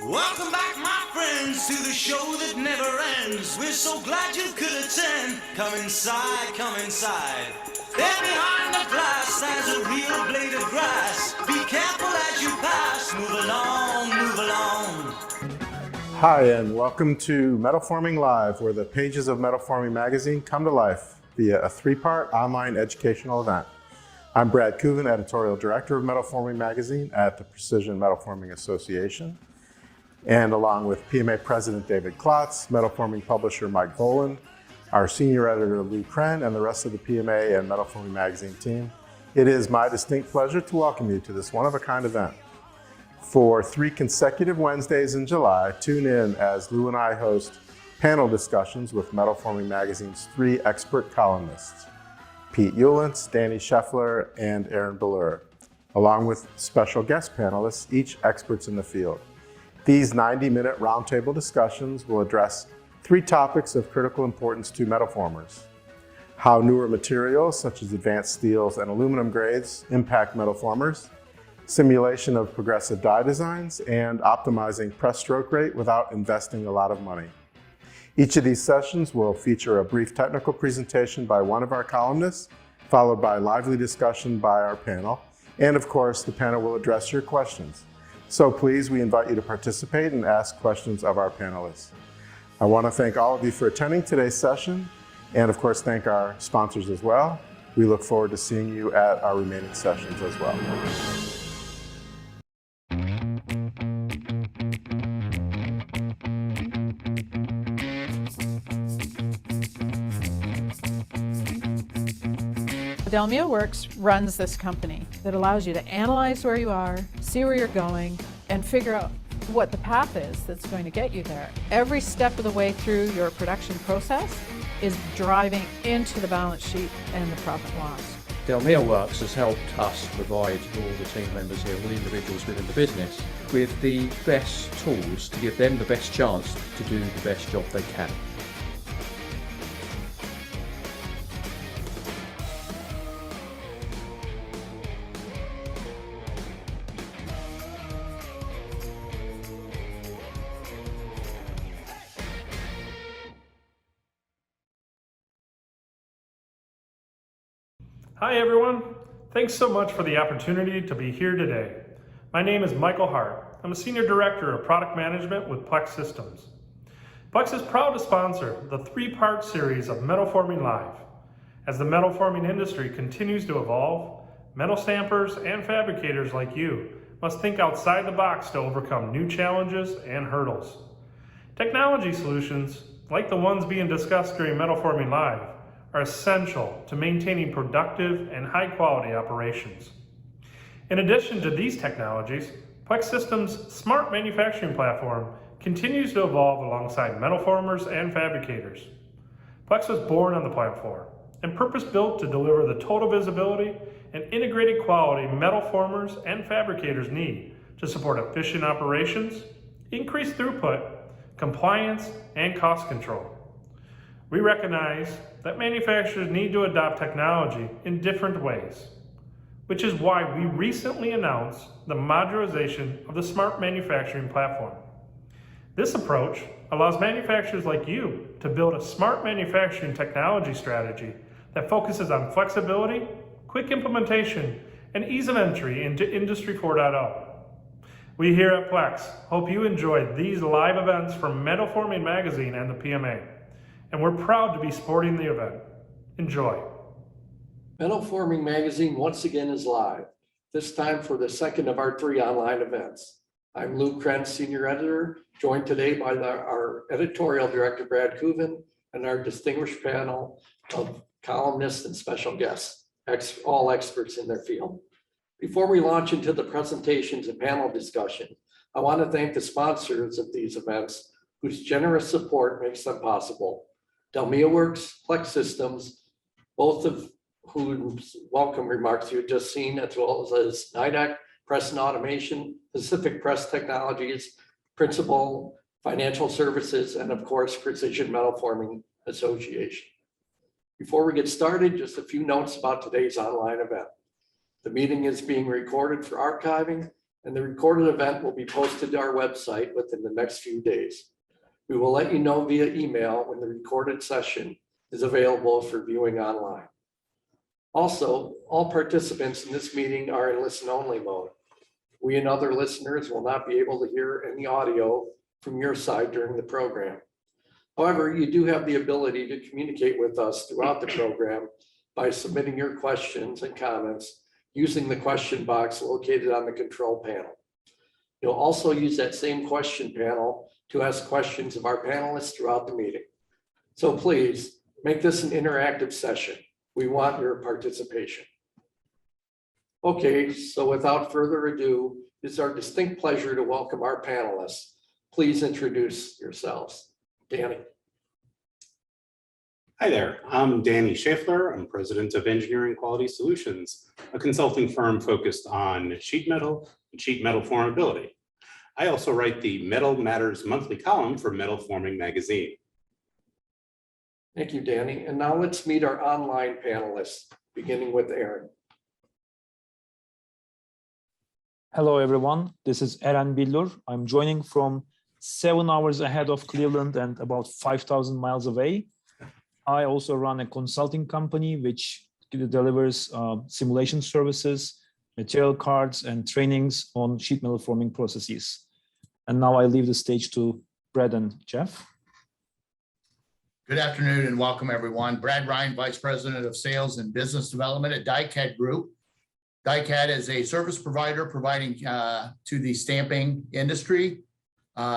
Welcome back, my friends, to the show that never ends. We're so glad you could attend. Come inside, come inside. There behind the glass, there's a real blade of grass. Be careful as you pass. Move along, move along. Hi, and welcome to MetalForming Live, where the pages of MetalForming magazine come to life via a three-part online educational event. I'm Brad Kuvan, Editorial Director of MetalForming magazine at the Precision Metalforming Association. And along with PMA President David Klotz, MetalForming publisher Mike Volan, our senior editor Lou Kren, and the rest of the PMA and MetalForming magazine team, it is my distinct pleasure to welcome you to this one-of-a-kind event. For 3 consecutive Wednesdays in July, tune in as Lou and I host panel discussions with MetalForming magazine's 3 expert columnists, Pete Uhlens, Danny Scheffler, and Eren Billur, along with special guest panelists, each experts in the field. These 90-minute roundtable discussions will address 3 topics of critical importance to metal formers: how newer materials such as advanced steels and aluminum grades impact metal formers, simulation of progressive die designs, and optimizing press stroke rate without investing a lot of money. Each of these sessions will feature a brief technical presentation by one of our columnists, followed by lively discussion by our panel, and of course the panel will address your questions. So please, we invite you to participate and ask questions of our panelists. I want to thank all of you for attending today's session, and of course thank our sponsors as well. We look forward to seeing you at our remaining sessions as well. Delmia Works runs this company that allows you to analyze where you are, see where you're going, and figure out what the path is that's going to get you there. Every step of the way through your production process is driving into the balance sheet and the profit and loss. Delmia Works has helped us provide all the team members here, all the individuals within the business, with the best tools to give them the best chance to do the best job they can. Hi everyone, thanks so much for the opportunity to be here today. My name is Michael Hart. I'm a Senior Director of Product Management with Plex Systems. Plex is proud to sponsor the 3-part series of MetalForming Live. As the metal forming industry continues to evolve, metal stampers and fabricators like you must think outside the box to overcome new challenges and hurdles. Technology solutions, like the ones being discussed during MetalForming Live, are essential to maintaining productive and high-quality operations. In addition to these technologies, Plex Systems' smart manufacturing platform continues to evolve alongside metal formers and fabricators. Plex was born on the platform and purpose-built to deliver the total visibility and integrated quality metal formers and fabricators need to support efficient operations, increased throughput, compliance, and cost control. We recognize that manufacturers need to adopt technology in different ways, which is why we recently announced the modularization of the Smart Manufacturing Platform. This approach allows manufacturers like you to build a smart manufacturing technology strategy that focuses on flexibility, quick implementation, and ease of entry into Industry 4.0. We here at Plex hope you enjoyed these live events from MetalForming Magazine and the PMA. And we're proud to be supporting the event. Enjoy. MetalForming Magazine once again is live, this time for the second of our 3 online events. I'm Lou Kren, Senior Editor, joined today by our Editorial Director, Brad Kuvan, and our distinguished panel of columnists and special guests, all experts in their field. Before we launch into the presentations and panel discussion, I want to thank the sponsors of these events whose generous support makes them possible. Delmia Works, Plex Systems, both of whose welcome remarks you've just seen, as well as NIDAC Press and Automation, Pacific Press Technologies, Principal Financial Services, and of course, Precision Metalforming Association. Before we get started, just a few notes about today's online event. The meeting is being recorded for archiving and the recorded event will be posted to our website within the next few days. We will let you know via email when the recorded session is available for viewing online. Also, all participants in this meeting are in listen-only mode. We and other listeners will not be able to hear any audio from your side during the program. However, you do have the ability to communicate with us throughout the program by submitting your questions and comments using the question box located on the control panel. You'll also use that same question panel to ask questions of our panelists throughout the meeting. So please make this an interactive session. We want your participation. Okay, so without further ado, it's our distinct pleasure to welcome our panelists. Please introduce yourselves. Danny. Hi there, I'm Danny Schaeffler. I'm president of Engineering Quality Solutions, a consulting firm focused on sheet metal and sheet metal formability. I also write the Metal Matters monthly column for MetalForming magazine. Thank you, Danny. And now let's meet our online panelists, beginning with Eren. Hello, everyone. This is Eren Billur. I'm joining from 7 hours ahead of Cleveland and about 5,000 miles away. I also run a consulting company which delivers simulation services, material cards, and trainings on sheet metal forming processes. And now I leave the stage to Brad and Jeff. Good afternoon and welcome everyone. Brad Ryan, Vice President of Sales and Business Development at DieCAD Group. DieCAD is a service provider providing to the stamping industry,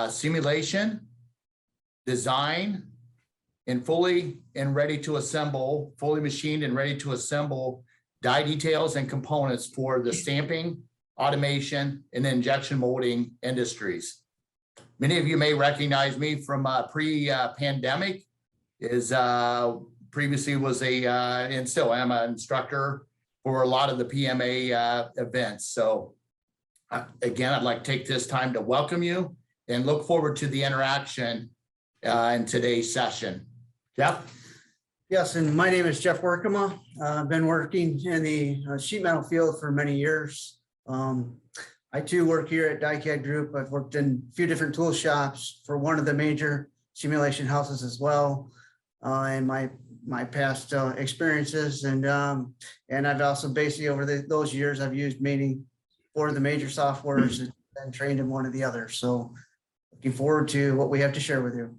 simulation, design, and fully and ready to assemble, fully machined and ready to assemble die details and components for the stamping, automation, and injection molding industries. Many of you may recognize me from pre-pandemic. Previously was and still am an instructor for a lot of the PMA events. So again, I'd like to take this time to welcome you and look forward to the interaction in today's session. Jeff? Yes, and my name is Jeff Workema. I've been working in the sheet metal field for many years. I too work here at DieCAD Group. I've worked in a few different tool shops for one of the major simulation houses as well. In my past experiences, and I've also basically over those years I've used many for the major softwares and been trained in one or the other. So looking forward to what we have to share with you.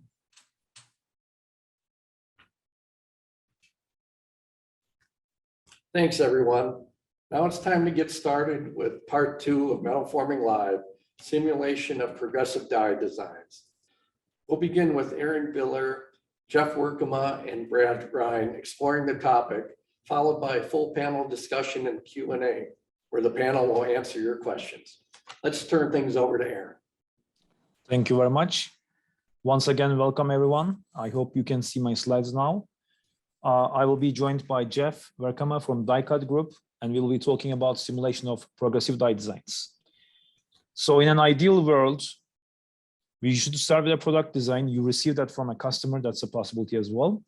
Thanks, everyone. Now it's time to get started with part 2 of MetalForming Live, simulation of progressive die designs. We'll begin with Eren Billur, Jeff Workema, and Brad Ryan exploring the topic, followed by a full panel discussion and Q&A, where the panel will answer your questions. Let's turn things over to Eren. Thank you very much. Once again, welcome everyone. I hope you can see my slides now. I will be joined by Jeff Workema from DieCAD Group, and we'll be talking about simulation of progressive die designs. So in an ideal world, we should start with a product design. You receive that from a customer, that's a possibility as well.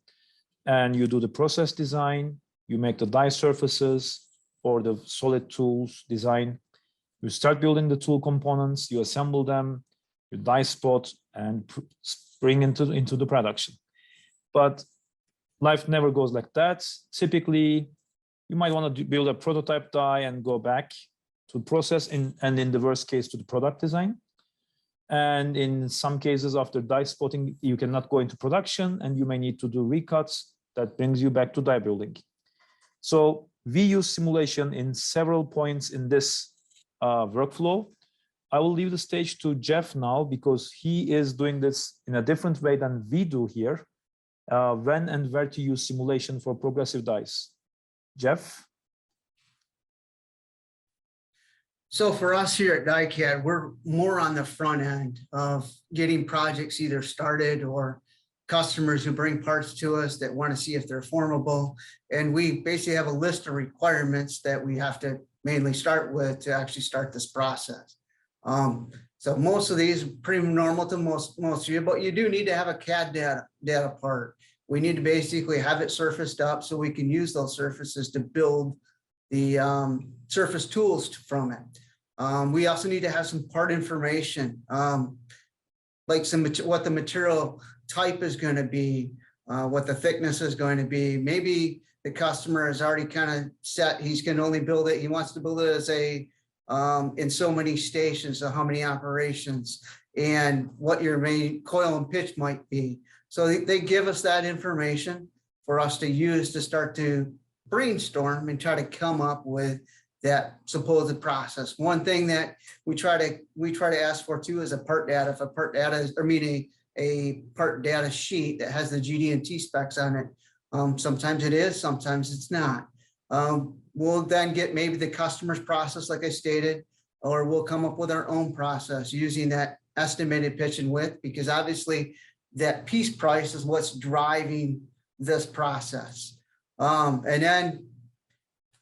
And you do the process design, you make the die surfaces or the solid tools design. You start building the tool components, you assemble them, you die spot and bring into the production. But life never goes like that. Typically, you might want to build a prototype die and go back to process and in the worst case to the product design. And in some cases after die spotting, you cannot go into production and you may need to do recuts that brings you back to die building. So we use simulation in several points in this workflow. I will leave the stage to Jeff now because he is doing this in a different way than we do here. When and where to use simulation for progressive dies. Jeff? So for us here at DieCAD, we're more on the front end of getting projects either started or customers who bring parts to us that want to see if they're formable. And we basically have a list of requirements that we have to mainly start with to actually start this process. So most of these are pretty normal to most of you, but you do need to have a CAD data part. We need to basically have it surfaced up so we can use those surfaces to build the surface tools from it. We also need to have some part information, like what the material type is going to be, what the thickness is going to be. Maybe the customer has already kind of set, he's going to only build it. He wants to build it as in so many stations, so how many operations, and what your main coil and pitch might be. So they give us that information for us to use to start to brainstorm and try to come up with that supposed process. One thing that we try to ask for too is a part data. If a part data is, or meaning a part data sheet that has the GD&T specs on it. Sometimes it is, sometimes it's not. We'll then get maybe the customer's process, like I stated, or we'll come up with our own process using that estimated pitch and width, because obviously that piece price is what's driving this process. And then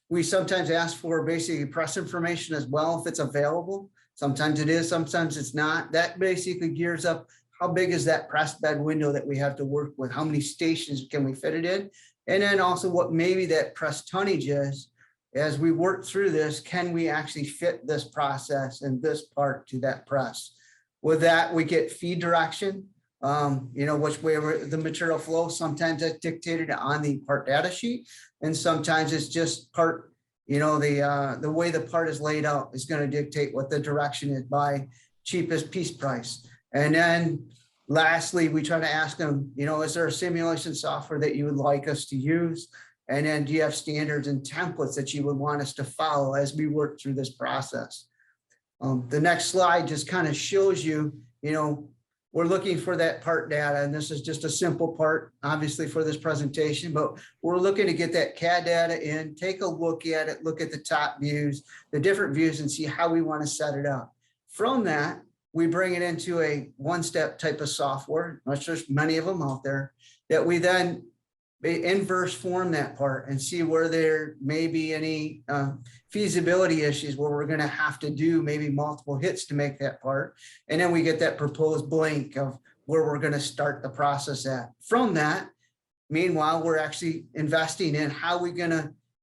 we sometimes ask for basically press information as well, if it's available. Sometimes it is, sometimes it's not. That basically gears up how big is that press bed window that we have to work with, how many stations can we fit it in, and then also what maybe that press tonnage is. As we work through this, can we actually fit this process and this part to that press? With that, we get feed direction, which way the material flows. Sometimes that's dictated on the part data sheet, and sometimes it's just part, the way the part is laid out is going to dictate what the direction is by cheapest piece price. And then lastly, we try to ask them, is there a simulation software that you would like us to use? And then do you have standards and templates that you would want us to follow as we work through this process? The next slide just kind of shows you, we're looking for that part data, and this is just a simple part, obviously, for this presentation, but we're looking to get that CAD data in, take a look at it, look at the top views, the different views, and see how we want to set it up. From that, we bring it into a one-step type of software, which there's many of them out there, that we then inverse form that part and see where there may be any feasibility issues where we're going to have to do maybe multiple hits to make that part. And then we get that proposed blank of where we're going to start the process at. From that, meanwhile, we're actually investing in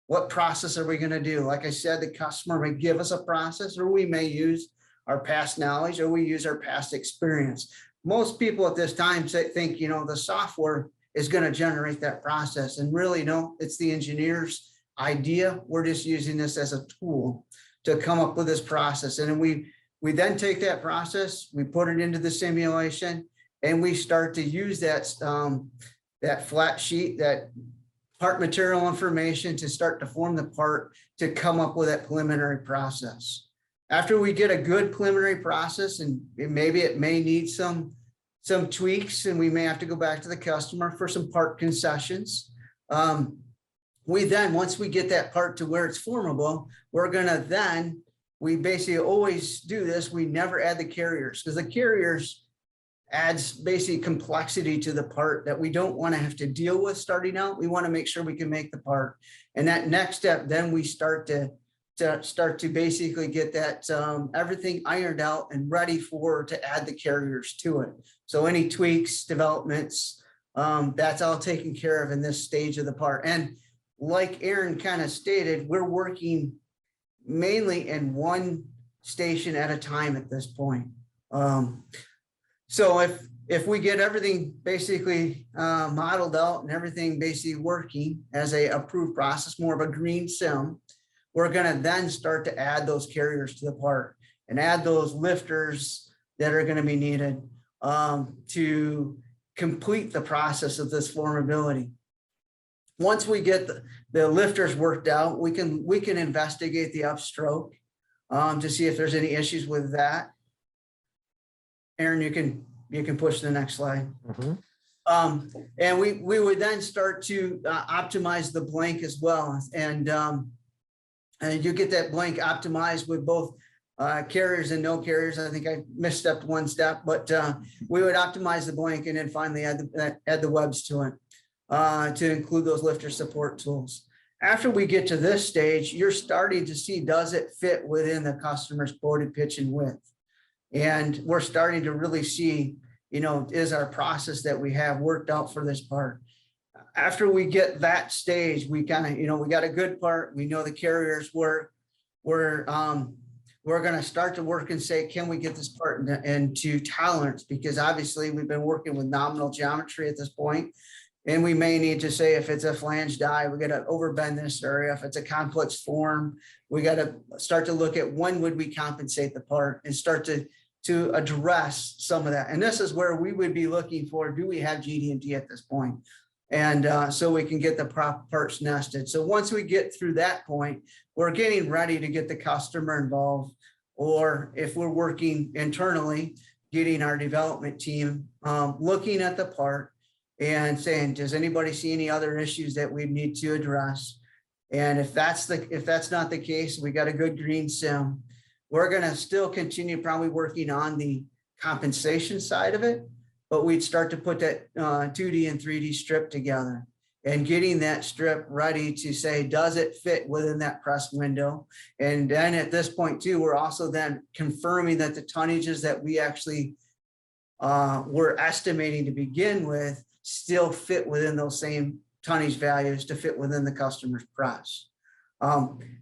what process are we going to do? Like I said, the customer may give us a process, or we may use our past knowledge, or we use our past experience. Most people at this time think, the software is going to generate that process. And really, no, it's the engineer's idea. We're just using this as a tool to come up with this process. And then we then take that process, we put it into the simulation, and we start to use that flat sheet, that part material information to start to form the part to come up with that preliminary process. After we get a good preliminary process, and maybe it may need some tweaks, and we may have to go back to the customer for some part concessions. We then, once we get that part to where it's formable, we basically always do this. We never add the carriers, because the carriers adds basically complexity to the part that we don't want to have to deal with starting out. We want to make sure we can make the part. And that next step, then we start to basically get that everything ironed out and ready to add the carriers to it. So any tweaks, developments, that's all taken care of in this stage of the part. And like Eren kind of stated, we're working mainly in one station at a time at this point. So if we get everything basically modeled out and everything basically working as a approved process, more of a green sim, we're going to then start to add those carriers to the part and add those lifters that are going to be needed to complete the process of this formability. Once we get the lifters worked out, we can investigate the upstroke to see if there's any issues with that. Eren, you can push the next slide. Mm-hmm. And we would then start to optimize the blank as well, and you get that blank optimized with both carriers and no carriers. I think I misstepped one step, but we would optimize the blank and then finally add the webs to it to include those lifter support tools. After we get to this stage, you're starting to see, does it fit within the customer's quoted pitch and width? And we're starting to really see, is our process that we have worked out for this part? After we get that stage, we kind of, we got a good part. We know the carriers work. We're we're going to start to work and say, can we get this part into tolerance? Because obviously we've been working with nominal geometry at this point, and we may need to say, if it's a flange die, we got to overbend this area. If it's a complex form, we got to start to look at when would we compensate the part and start to address some of that. And this is where we would be looking for, do we have GD&T at this point? And so we can get the proper parts nested. So once we get through that point, we're getting ready to get the customer involved, or if we're working internally, getting our development team looking at the part and saying, does anybody see any other issues that we need to address? And if that's not the case, we got a good green sim, we're going to still continue probably working on the compensation side of it, but we'd start to put that 2D and 3D strip together and getting that strip ready to say, does it fit within that press window? And then at this point too, we're also then confirming that the tonnages that we actually were estimating to begin with still fit within those same tonnage values to fit within the customer's press.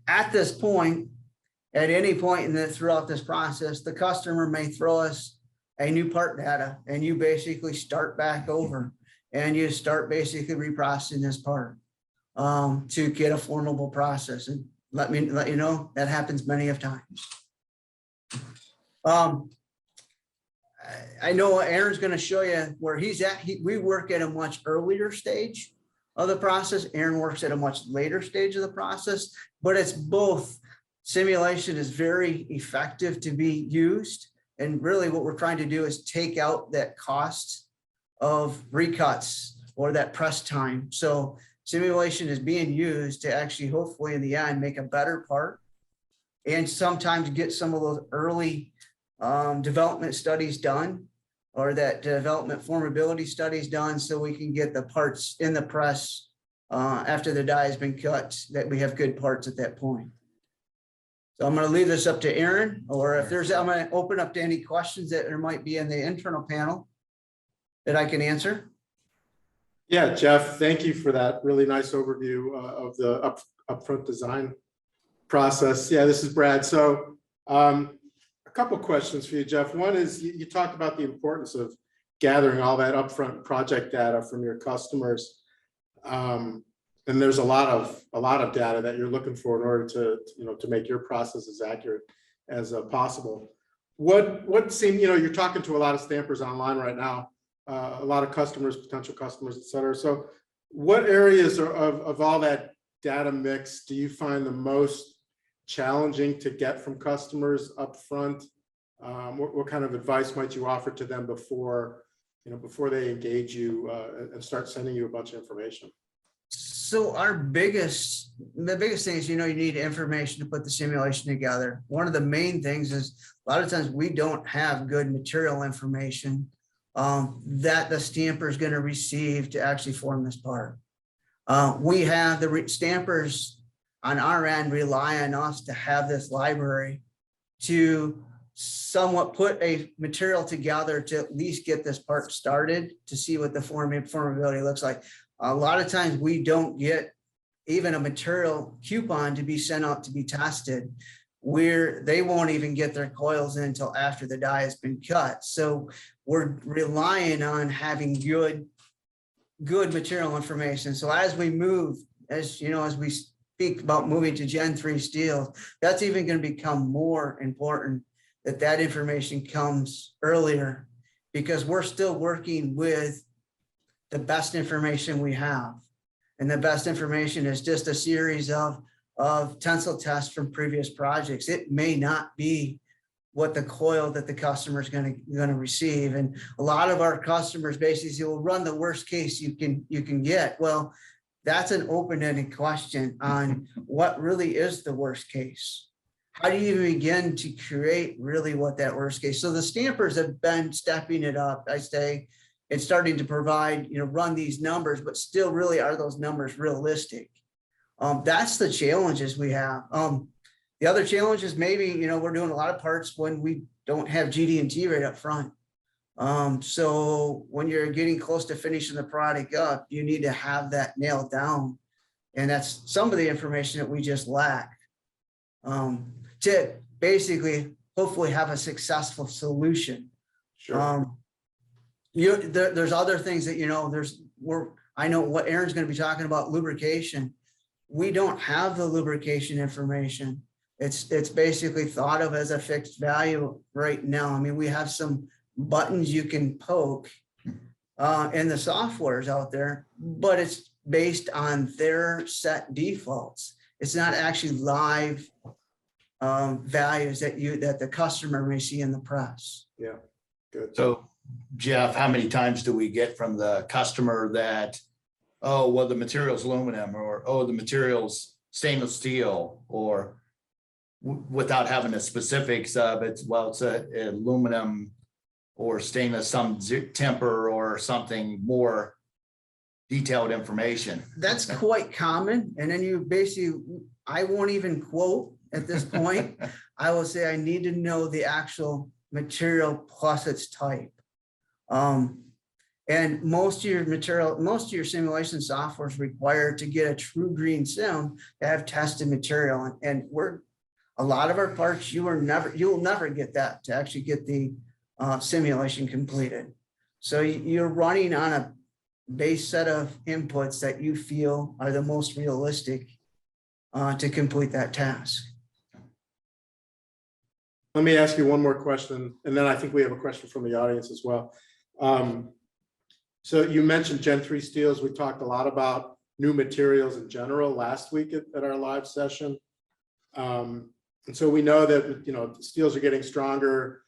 At this point, at any point throughout this process, the customer may throw us a new part data, and you basically start back over and you start basically reprocessing this part to get a formable process. And let you know that happens many of times. I know Eren's going to show you where he's at. We work at a much earlier stage of the process. Eren works at a much later stage of the process, but it's both. Simulation is very effective to be used. And really what we're trying to do is take out that cost of recuts or that press time. So simulation is being used to actually hopefully in the end make a better part, and sometimes get some of those early development studies done, or that development formability studies done, so we can get the parts in the press after the die has been cut, that we have good parts at that point. So I'm going to leave this up to Eren, or if there's, I'm going to open up to any questions that there might be in the internal panel that I can answer. Yeah, Jeff, thank you for that really nice overview of the upfront design process. Yeah, this is Brad. So a couple questions for you, Jeff. One is you talked about the importance of gathering all that upfront project data from your customers. And there's a lot of data that you're looking for in order to make your process as accurate as possible. What seemed, you're talking to a lot of stampers online right now, a lot of customers, potential customers, et cetera. So what areas of all that data mix do you find the most challenging to get from customers up front? What kind of advice might you offer to them before they engage you and start sending you a bunch of information? So the biggest thing is, you need information to put the simulation together. One of the main things is a lot of times we don't have good material information that the stamper is going to receive to actually form this part. We have the stampers on our end rely on us to have this library to somewhat put a material together to at least get this part started, to see what the formability looks like. A lot of times we don't get even a material coupon to be sent out to be tested, where they won't even get their coils in until after the die has been cut. So we're relying on having good material information. So as we move, as we speak about moving to Gen 3 steel, that's even going to become more important that information comes earlier, because we're still working with the best information we have. And the best information is just a series of tensile tests from previous projects. It may not be what the coil that the customer is going to receive. And a lot of our customers basically will run the worst case you can get. Well, that's an open-ended question on what really is the worst case. How do you begin to create really what that worst case? So the stampers have been stepping it up, I say, and starting to provide, run these numbers, but still really are those numbers realistic? That's the challenges we have. The other challenge is maybe, we're doing a lot of parts when we don't have GD&T right up front. So when you're getting close to finishing the product up, you need to have that nailed down. And that's some of the information that we just lack. To basically hopefully have a successful solution. Sure. There's other things that, I know what Aaron's going to be talking about, lubrication. We don't have the lubrication information. It's basically thought of as a fixed value right now. I mean, we have some buttons you can poke in the softwares out there, but it's based on their set defaults. It's not actually live values that the customer may see in the press. Yeah, good. So Jeff, how many times do we get from the customer that, oh, well, the material's aluminum, or, oh, the material's stainless steel, or without having the specifics of it, well, it's a aluminum or stainless, some temper or something more detailed information. That's quite common. And then you basically, I won't even quote at this point. I will say I need to know the actual material plus its type. And most of your simulation software is required to get a true green sim to have tested material. And a lot of our parts, you'll never get that to actually get the simulation completed. So you're running on a base set of inputs that you feel are the most realistic to complete that task. Let me ask you one more question, and then I think we have a question from the audience as well. So you mentioned Gen 3 steels. We talked a lot about new materials in general last week at our live session. And so we know that, the steels are getting stronger.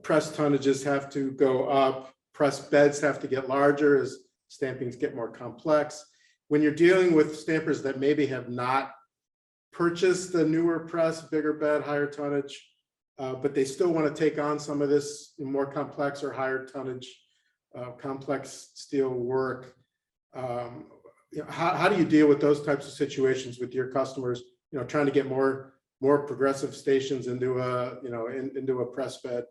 Press tonnages have to go up. Press beds have to get larger as stampings get more complex. When you're dealing with stampers that maybe have not purchased the newer press, bigger bed, higher tonnage, but they still want to take on some of this more complex or higher tonnage, complex steel work. How do you deal with those types of situations with your customers? Trying to get more progressive stations into a press bed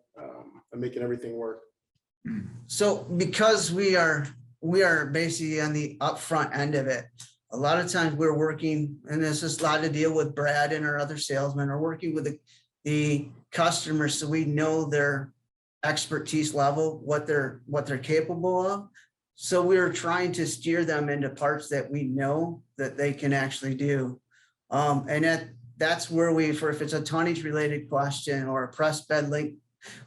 and making everything work. So because we are basically on the upfront end of it, a lot of times we're working, and this is a lot to deal with Brad and our other salesmen, are working with the customers so we know their expertise level, what they're capable of. So we're trying to steer them into parts that we know that they can actually do. And that's where if it's a tonnage related question or a press bed link,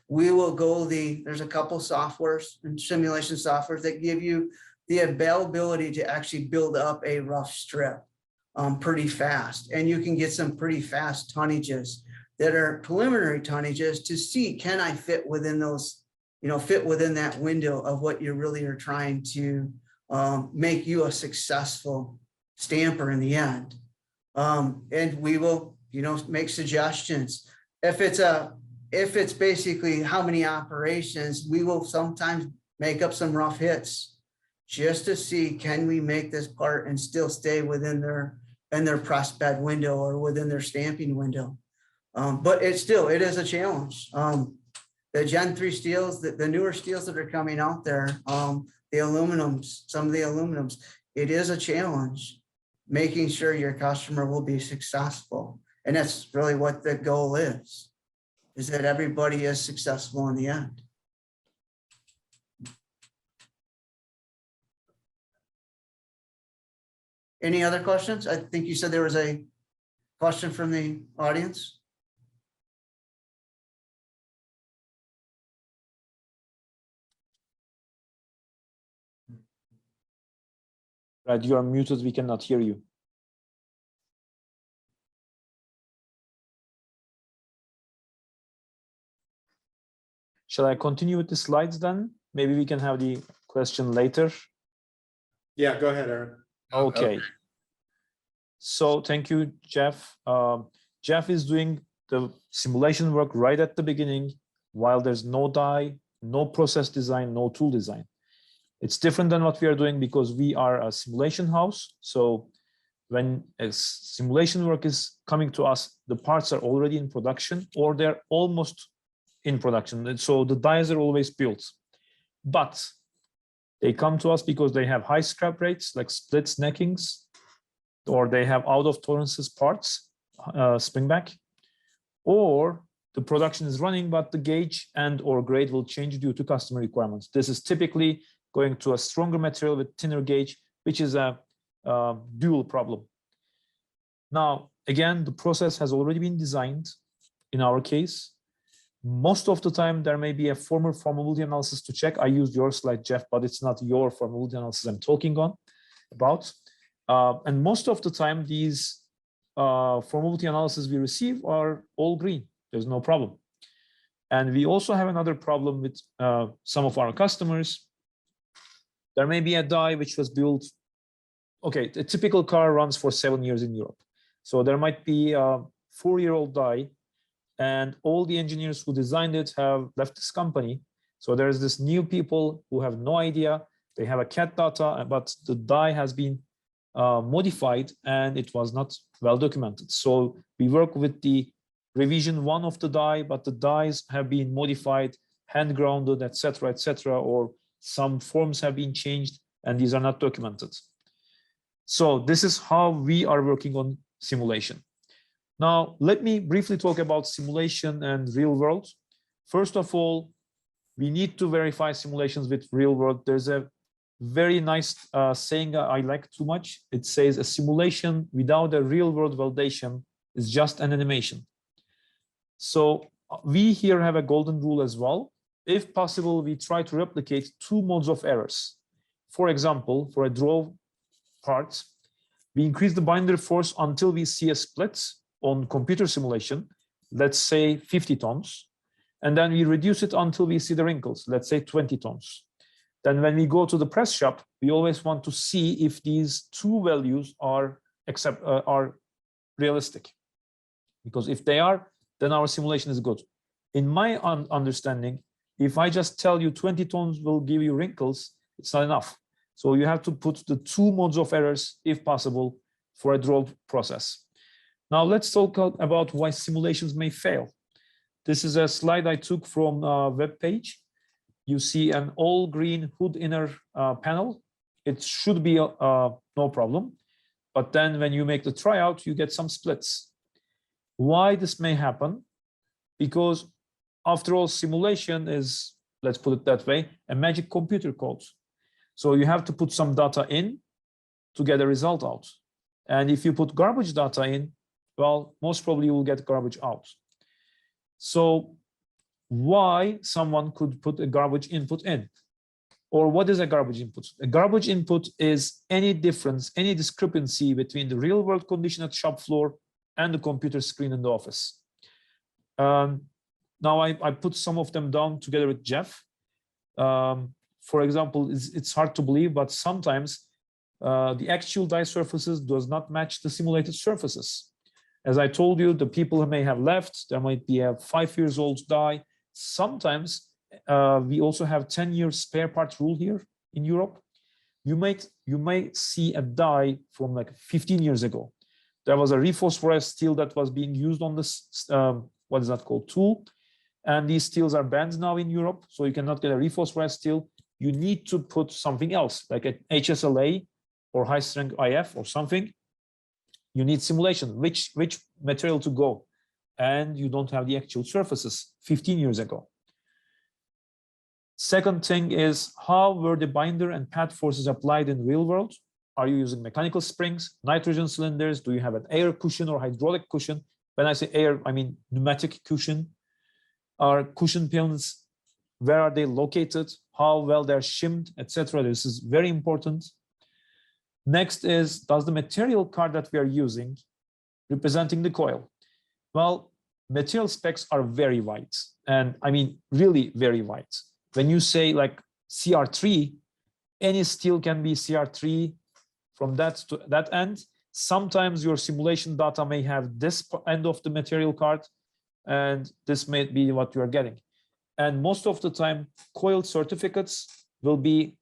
we will go there's a couple softwares and simulation softwares that give you the availability to actually build up a rough strip pretty fast. And you can get some pretty fast tonnages that are preliminary tonnages to see, can I fit within those, fit within that window of what you really are trying to make you a successful stamper in the end. And we will, make suggestions. If it's basically how many operations, we will sometimes make up some rough hits just to see, can we make this part and still stay within their press bed window or within their stamping window. But it is a challenge. The Gen 3 steels, the newer steels that are coming out there, the aluminums, some of the aluminums, it is a challenge making sure your customer will be successful. And that's really what the goal is that everybody is successful in the end. Any other questions? I think you said there was a question from the audience. Brad, you are muted. We cannot hear you. Shall I continue with the slides then? Maybe we can have the question later. Yeah, go ahead, Aaron. Okay. So thank you, Jeff. Jeff is doing the simulation work right at the beginning, while there's no die, no process design, no tool design. It's different than what we are doing because we are a simulation house. So when a simulation work is coming to us, the parts are already in production or they're almost in production. And so the dies are always built, but they come to us because they have high scrap rates like splits, neckings, or they have out of tolerances parts, spring back, or the production is running, but the gauge and or grade will change due to customer requirements. This is typically going to a stronger material with thinner gauge, which is a dual problem. Now, again, the process has already been designed in our case. Most of the time, there may be a formal formability analysis to check. I used your slide, Jeff, but it's not your formability analysis I'm talking about. And most of the time, these formability analysis we receive are all green. There's no problem. And we also have another problem with some of our customers. There may be a die which was built. Okay, a typical car runs for 7 years in Europe. So there might be a 4-year-old die, and all the engineers who designed it have left this company. So there's this new people who have no idea. They have a CAD data, but the die has been modified and it was not well documented. So we work with the revision 1 of the die, but the dies have been modified, hand grounded, etc., or some forms have been changed, and these are not documented. So this is how we are working on simulation. Now, let me briefly talk about simulation and real world. First of all, we need to verify simulations with real world. There's a very nice saying I like too much. It says a simulation without a real world validation is just an animation. So we here have a golden rule as well. If possible, we try to replicate 2 modes of errors. For example, for a draw part, we increase the binder force until we see a split on computer simulation, let's say 50 tons, and then we reduce it until we see the wrinkles, let's say 20 tons. Then when we go to the press shop, we always want to see if these 2 values are realistic, because if they are, then our simulation is good. In my understanding, if I just tell you 20 tons will give you wrinkles, it's not enough. So you have to put the 2 modes of errors, if possible, for a draw process. Now let's talk about why simulations may fail. This is a slide I took from a web page. You see an all green hood inner panel. It should be no problem. But then when you make the tryout, you get some splits. Why this may happen? Because after all, simulation is, let's put it that way, a magic computer code. So you have to put some data in to get a result out. And if you put garbage data in, well, most probably you will get garbage out. So why someone could put a garbage input in? Or what is a garbage input? A garbage input is any difference, any discrepancy between the real world condition at shop floor and the computer screen in the office. Now I put some of them down together with Jeff. For example, it's hard to believe, but sometimes the actual die surfaces does not match the simulated surfaces. As I told you, the people may have left. There might be a 5-year-old die. Sometimes we also have 10-year spare part rule here in Europe. You may see a die from like 15 years ago. There was a rephosphorized steel that was being used on this, what is that called, tool. And these steels are banned now in Europe, so you cannot get a rephosphorized steel. You need to put something else, like an HSLA or high strength IF or something. You need simulation, which material to go, and you don't have the actual surfaces 15 years ago. Second thing is, how were the binder and pad forces applied in real world? Are you using mechanical springs, nitrogen cylinders? Do you have an air cushion or hydraulic cushion? When I say air, I mean pneumatic cushion. Are cushion pins, where are they located? How well they're shimmed, etc. This is very important. Next is, does the material card that we are using representing the coil? Well, material specs are very wide, and I mean really very wide. When you say like CR3, any steel can be CR3 from that to that end. Sometimes your simulation data may have this end of the material card, and this may be what you are getting. And most of the time, coil certificates will be,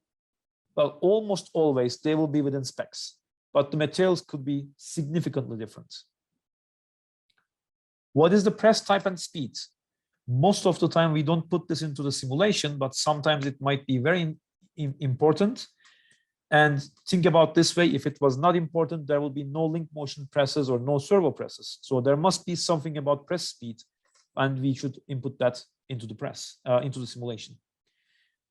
well, almost always they will be within specs, but the materials could be significantly different. What is the press type and speed? Most of the time we don't put this into the simulation, but sometimes it might be very important. And think about this way, if it was not important, there will be no link motion presses or no servo presses. So there must be something about press speed and we should input that into the press, into the simulation.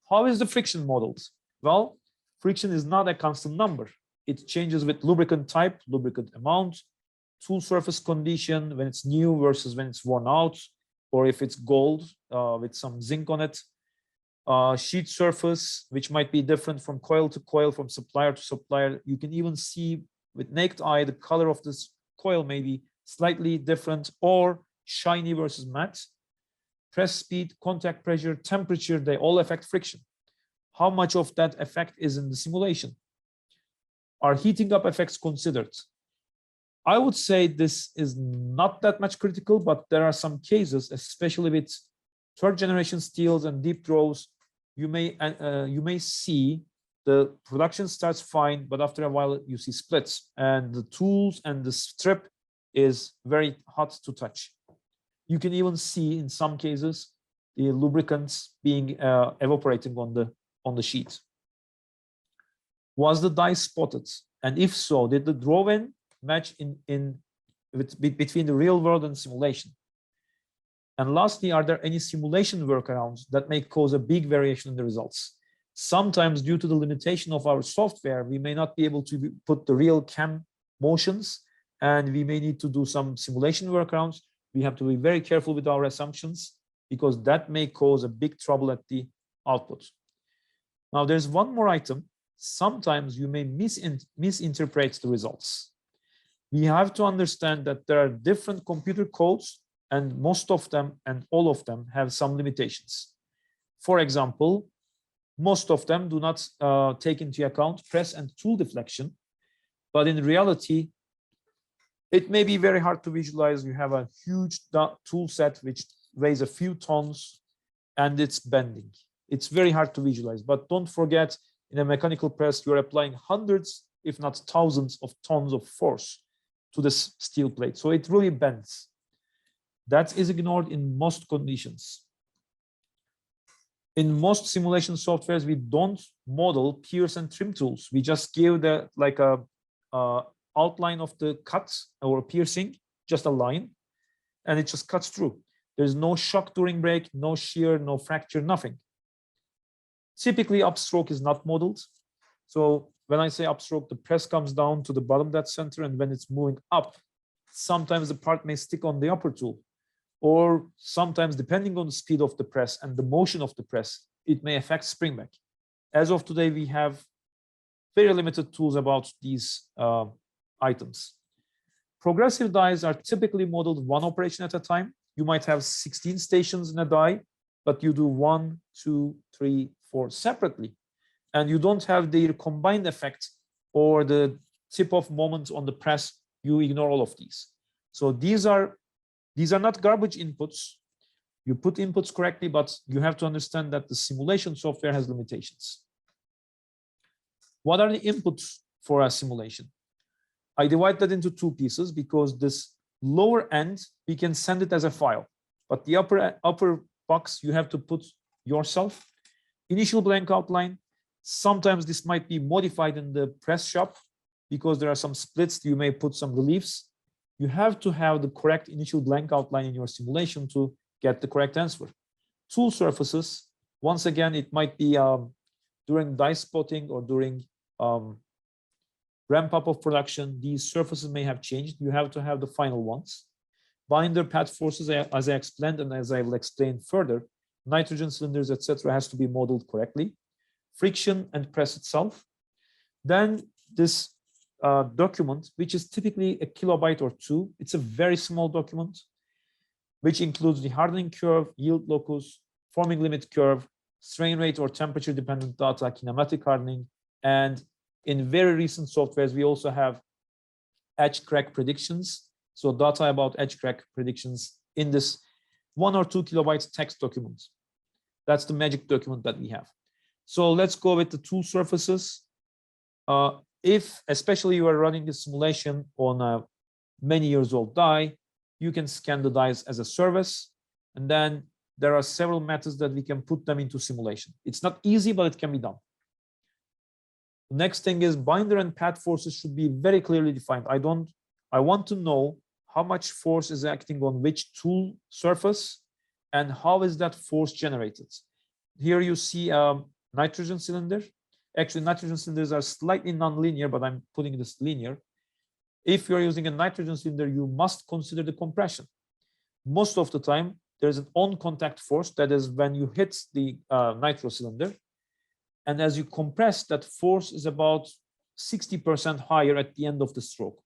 How is the friction modeled? Well, friction is not a constant number. It changes with lubricant type, lubricant amount, tool surface condition, when it's new versus when it's worn out, or if it's gold with some zinc on it. Sheet surface, which might be different from coil to coil, from supplier to supplier. You can even see with naked eye, the color of this coil may be slightly different or shiny versus matte. Press speed, contact pressure, temperature, they all affect friction. How much of that effect is in the simulation? Are heating up effects considered? I would say this is not that much critical, but there are some cases, especially with third generation steels and deep draws, you may see the production starts fine, but after a while you see splits, and the tools and the strip is very hot to touch. You can even see in some cases the lubricants being evaporating on the sheet. Was the die spotted? And if so, did the draw-in match between the real world and simulation? And lastly, are there any simulation workarounds that may cause a big variation in the results? Sometimes due to the limitation of our software, we may not be able to put the real cam motions, and we may need to do some simulation workarounds. We have to be very careful with our assumptions because that may cause a big trouble at the output. Now there's one more item. Sometimes you may misinterpret the results. We have to understand that there are different computer codes, and most of them and all of them have some limitations. For example, most of them do not take into account press and tool deflection, but in reality, it may be very hard to visualize. You have a huge tool set which weighs a few tons and it's bending. It's very hard to visualize, but don't forget, in a mechanical press, you're applying hundreds, if not thousands of tons of force to this steel plate. So it really bends. That is ignored in most conditions. In most simulation softwares, we don't model pierce and trim tools. We just give the like a outline of the cuts or piercing, just a line, and it just cuts through. There's no shock during break, no shear, no fracture, nothing. Typically, upstroke is not modeled. So when I say upstroke, the press comes down to the bottom dead center, and when it's moving up, sometimes the part may stick on the upper tool, or sometimes depending on the speed of the press and the motion of the press, it may affect spring back. As of today, we have very limited tools about these items. Progressive dies are typically modeled one operation at a time. You might have 16 stations in a die, but you do 1, 2, 3, 4 separately, and you don't have the combined effect or the tip of moment on the press. You ignore all of these. So these are not garbage inputs. You put inputs correctly, but you have to understand that the simulation software has limitations. What are the inputs for a simulation? I divide that into two pieces because this lower end, we can send it as a file, but the upper box, you have to put yourself. Initial blank outline. Sometimes this might be modified in the press shop because there are some splits. You may put some reliefs. You have to have the correct initial blank outline in your simulation to get the correct answer. Tool surfaces, once again, it might be during die spotting or during ramp up of production, these surfaces may have changed. You have to have the final ones. Binder pad forces, as I explained, and as I will explain further, nitrogen cylinders, etc., has to be modeled correctly. Friction and press itself. Then this document, which is typically a kilobyte or 2. It's a very small document, which includes the hardening curve, yield locus, forming limit curve, strain rate or temperature dependent data, kinematic hardening, and in very recent softwares, we also have edge crack predictions. So data about edge crack predictions in this 1 or 2 kilobytes text document. That's the magic document that we have. So let's go with the tool surfaces. If especially you are running a simulation on a many years old die, you can scan the dies as a service. And then there are several methods that we can put them into simulation. It's not easy, but it can be done. The next thing is binder and pad forces should be very clearly defined. I want to know how much force is acting on which tool surface and how is that force generated. Here you see a nitrogen cylinder. Actually, nitrogen cylinders are slightly non-linear, but I'm putting this linear. If you're using a nitrogen cylinder, you must consider the compression. Most of the time, there's an on-contact force, that is when you hit the nitro cylinder. And as you compress, that force is about 60% higher at the end of the stroke.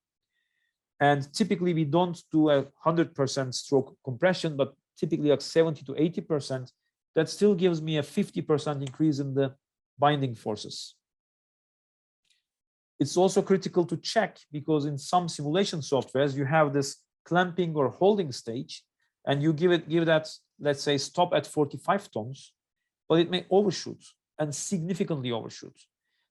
And typically, we don't do a 100% stroke compression, but typically like 70 to 80%. That still gives me a 50% increase in the binding forces. It's also critical to check because in some simulation softwares, you have this clamping or holding stage, and you give that, let's say, stop at 45 tons, but it may overshoot and significantly overshoot.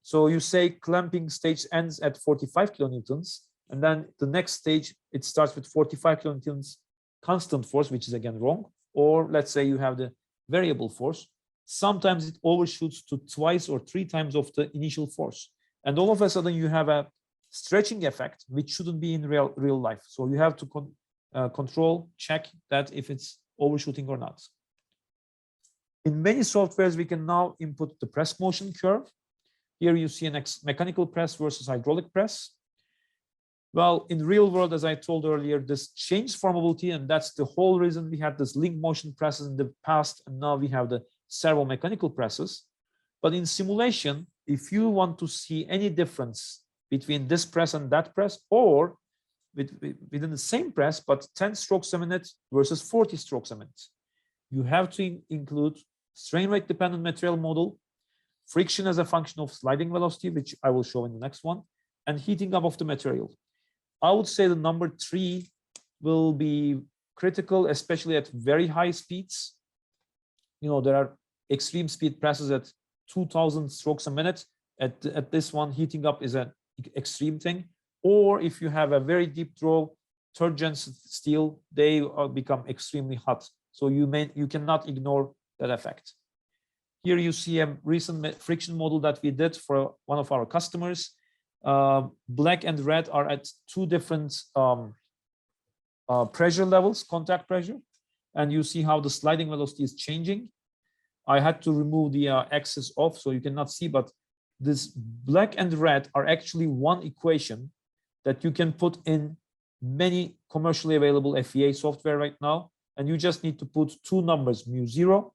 So you say clamping stage ends at 45 kilonewtons, and then the next stage, it starts with 45 kilonewtons constant force, which is again wrong. Or let's say you have the variable force. Sometimes it overshoots to 2 or 3 times of the initial force. And all of a sudden you have a stretching effect, which shouldn't be in real life. So you have to control, check that if it's overshooting or not. In many softwares, we can now input the press motion curve. Here you see an mechanical press versus hydraulic press. Well, in real world, as I told earlier, this changed formability, and that's the whole reason we had this link motion presses in the past, and now we have the servo mechanical presses. But in simulation, if you want to see any difference between this press and that press, or within the same press, but 10 strokes a minute versus 40 strokes a minute, you have to include strain rate dependent material model, friction as a function of sliding velocity, which I will show in the next one, and heating up of the material. I would say the number 3 will be critical, especially at very high speeds. You know, there are extreme speed presses at 2000 strokes a minute. At this one, heating up is an extreme thing. Or if you have a very deep draw turgent steel, they become extremely hot. So you cannot ignore that effect. Here you see a recent friction model that we did for one of our customers. Black and red are at 2 different pressure levels, contact pressure, and you see how the sliding velocity is changing. I had to remove the axis off so you cannot see, but this black and red are actually one equation that you can put in many commercially available FEA software right now, and you just need to put 2 numbers, mu0,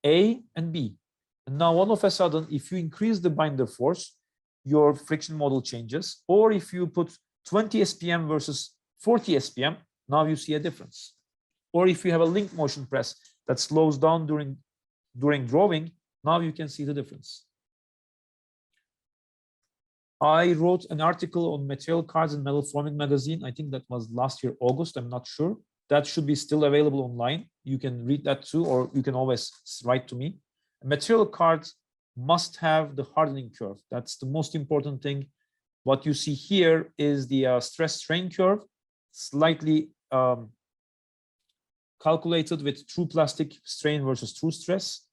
A and B. And now all of a sudden, if you increase the binder force, your friction model changes. Or if you put 20 SPM versus 40 SPM, now you see a difference. Or if you have a link motion press that slows down during drawing, now you can see the difference. I wrote an article on material cards in MetalForming magazine. I think that was last year, August, I'm not sure. That should be still available online. You can read that too, or you can always write to me. Material cards must have the hardening curve. That's the most important thing. What you see here is the stress strain curve, slightly calculated with true plastic strain versus true stress.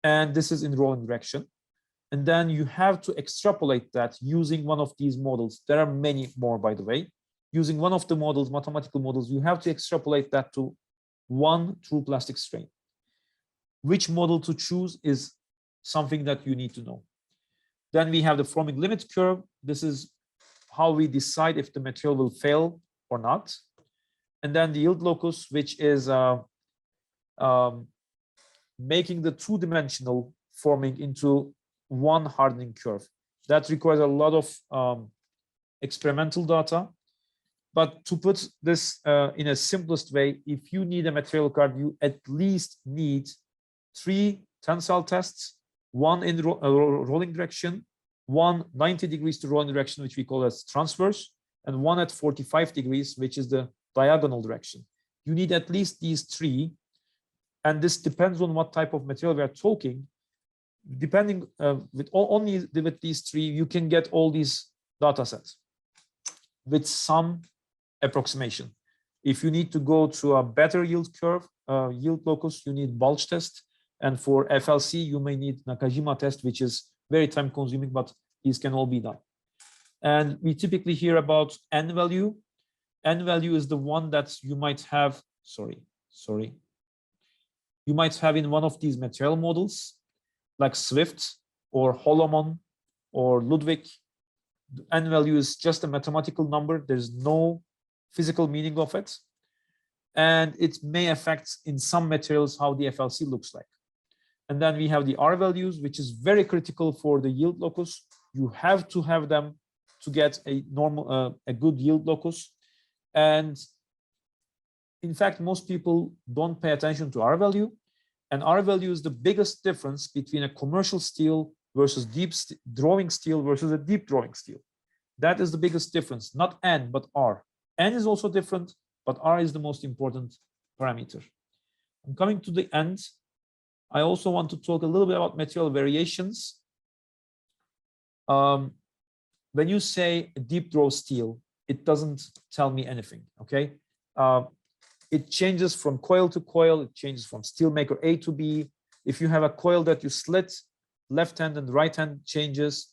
And this is in rolling direction. And then you have to extrapolate that using one of these models. There are many more, by the way. Using one of the models, mathematical models, you have to extrapolate that to 1 true plastic strain. Which model to choose is something that you need to know. Then we have the forming limit curve. This is how we decide if the material will fail or not. And then the yield locus, which is making the 2-dimensional forming into one hardening curve. That requires a lot of experimental data. But to put this in a simplest way, if you need a material card, you at least need 3 tensile tests, 1 in rolling direction, 1 90 degrees to rolling direction, which we call as transverse, and 1 at 45 degrees, which is the diagonal direction. You need at least these 3, and this depends on what type of material we are talking. Depending only with these 3, you can get all these data sets with some approximation. If you need to go to a better yield curve, yield locus, you need bulge test. And for FLC, you may need Nakajima test, which is very time consuming, but these can all be done. And we typically hear about N value. N value is the one that you might have, you might have in one of these material models, like Swift or Holloman or Ludwig. N value is just a mathematical number. There's no physical meaning of it. And it may affect in some materials how the FLC looks like. And then we have the R values, which is very critical for the yield locus. You have to have them to get a normal, a good yield locus. And in fact, most people don't pay attention to R value. And R value is the biggest difference between a commercial steel versus deep drawing steel versus a deep drawing steel. That is the biggest difference, not N, but R. N is also different, but R is the most important parameter. I'm coming to the end. I also want to talk a little bit about material variations. When you say a deep draw steel, it doesn't tell me anything, okay? It changes from coil to coil, it changes from steel maker A to B. If you have a coil that you slit, left hand and right hand changes.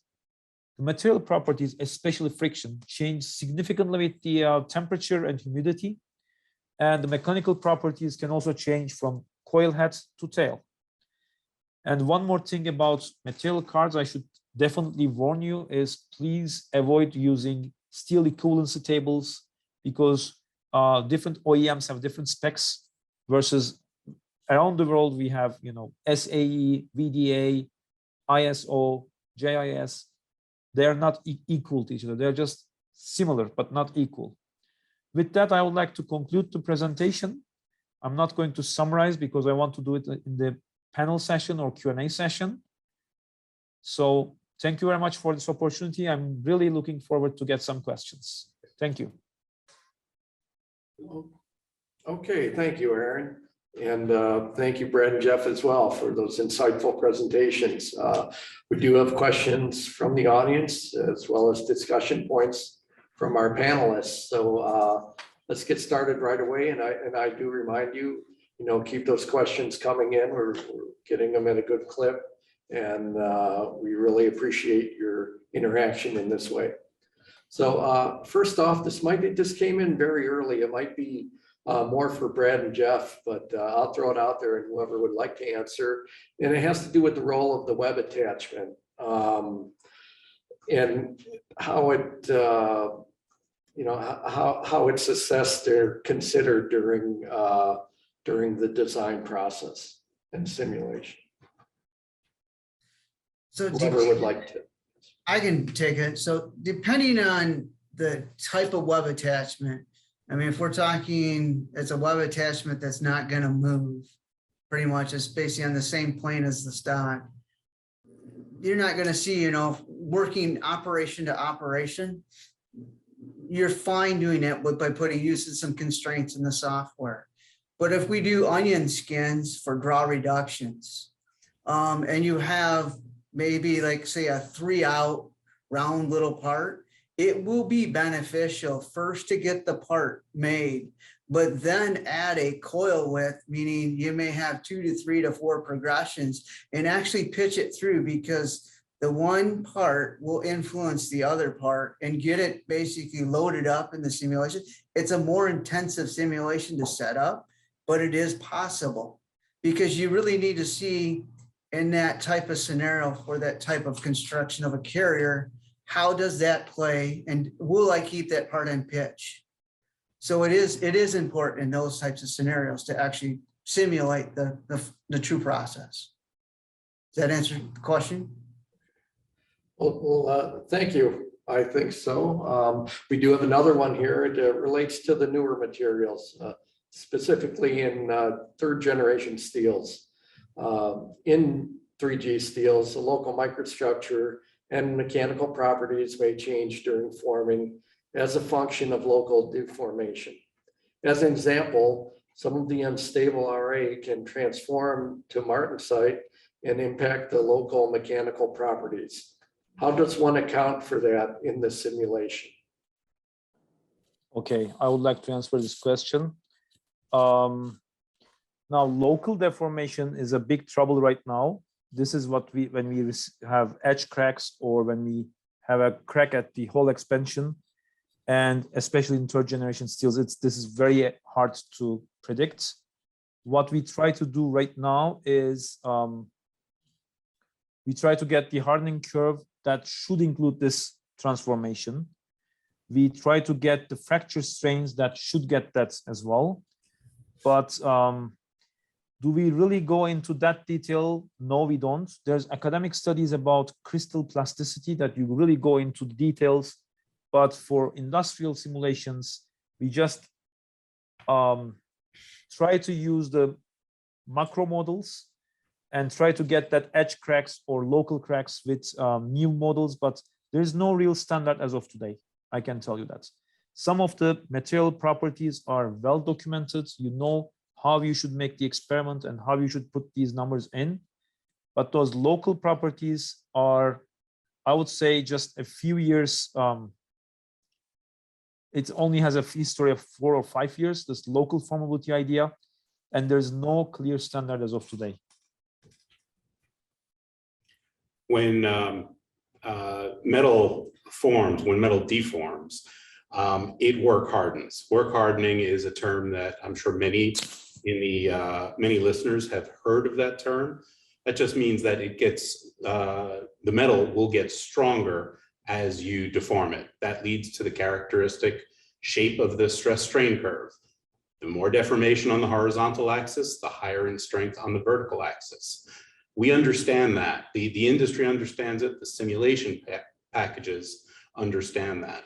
The material properties, especially friction, change significantly with the temperature and humidity. And the mechanical properties can also change from coil head to tail. And one more thing about material cards I should definitely warn you is please avoid using steel equivalency tables, because different OEMs have different specs versus around the world we have, you know, SAE, VDA, ISO, JIS. They're not equal to each other. They're just similar, but not equal. With that, I would like to conclude the presentation. I'm not going to summarize because I want to do it in the panel session or Q&A session. So thank you very much for this opportunity. I'm really looking forward to get some questions. Thank you. Okay, thank you, Eren. And thank you, Brad and Jeff, as well, for those insightful presentations. We do have questions from the audience as well as discussion points from our panelists. So let's get started right away. And I do remind you, you know, keep those questions coming in. We're getting them at a good clip. And we really appreciate your interaction in this way. So first off, this came in very early. It might be more for Brad and Jeff, but I'll throw it out there and whoever would like to answer. And it has to do with the role of the web attachment and how it, you know, how it's assessed or considered during the design process and simulation. So whoever would like to. I can take it. So depending on the type of web attachment, I mean, if we're talking, it's a web attachment that's not going to move, pretty much it's basically on the same plane as the stock. You're not going to see, you know, working operation to operation. You're fine doing it by using some constraints in the software. But if we do onion skins for draw reductions, and you have maybe like say a 3-out round little part, it will be beneficial first to get the part made, but then add a coil width, meaning you may have 2 to 3 to 4 progressions and actually pitch it through, because the one part will influence the other part and get it basically loaded up in the simulation. It's a more intensive simulation to set up, but it is possible because you really need to see in that type of scenario for that type of construction of a carrier, how does that play and will I keep that part in pitch? So it is important in those types of scenarios to actually simulate the true process. Does that answer the question? Well, thank you. I think so. We do have another one here. It relates to the newer materials, specifically in third generation steels. In 3G steels, the local microstructure and mechanical properties may change during forming as a function of local deformation. As an example, some of the unstable RA can transform to martensite and impact the local mechanical properties. How does one account for that in the simulation? Okay, I would like to answer this question. Now, local deformation is a big trouble right now. This is what when we have edge cracks or when we have a crack at the hole expansion, And especially in third generation steels, this is very hard to predict. What we try to do right now is we try to get the hardening curve that should include this transformation. We try to get the fracture strains that should get that as well. But do we really go into that detail? No, we don't. There's academic studies about crystal plasticity that you really go into the details. But for industrial simulations, we just try to use the macro models and try to get that edge cracks or local cracks with new models, but there's no real standard as of today. I can tell you that. Some of the material properties are well documented. You know how you should make the experiment and how you should put these numbers in. But those local properties are, I would say, just a few years. It only has a history of 4 or 5 years, this local formability idea, and there's no clear standard as of today. When metal forms, when metal deforms, it work hardens. Work hardening is a term that I'm sure many in the many listeners have heard of that term. That just means that it gets the metal will get stronger as you deform it. That leads to the characteristic shape of the stress strain curve. The more deformation on the horizontal axis, the higher in strength on the vertical axis. We understand that. The industry understands it. The simulation packages understand that.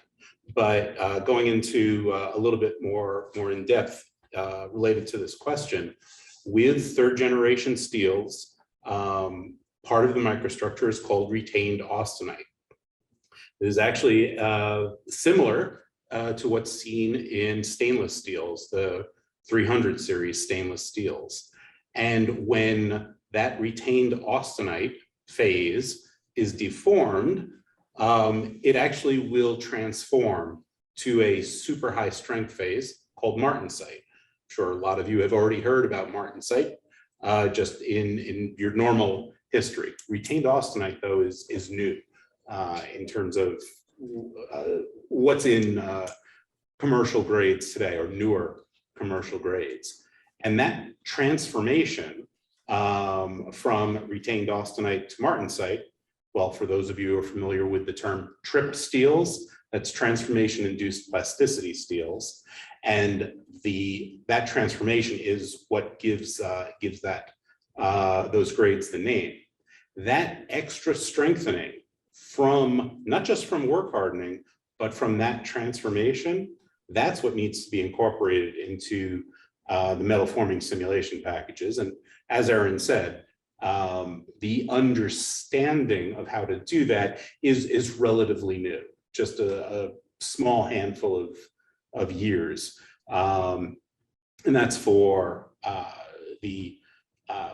But going into a little bit more in depth related to this question, with third generation steels, part of the microstructure is called retained austenite. It is actually similar to what's seen in stainless steels, the 300 series stainless steels. And when that retained austenite phase is deformed, it actually will transform to a super high strength phase called martensite. I'm sure a lot of you have already heard about martensite just in your normal history. Retained austenite, though, is new in terms of what's in commercial grades today, or newer commercial grades. And that transformation from retained austenite to martensite, well, for those of you who are familiar with the term trip steels, that's transformation-induced plasticity steels. And that transformation is what gives that those grades the name. That extra strengthening from, not just from work hardening, but from that transformation, that's what needs to be incorporated into the metal forming simulation packages. And as Eren said, the understanding of how to do that is relatively new, just a small handful of years. And that's for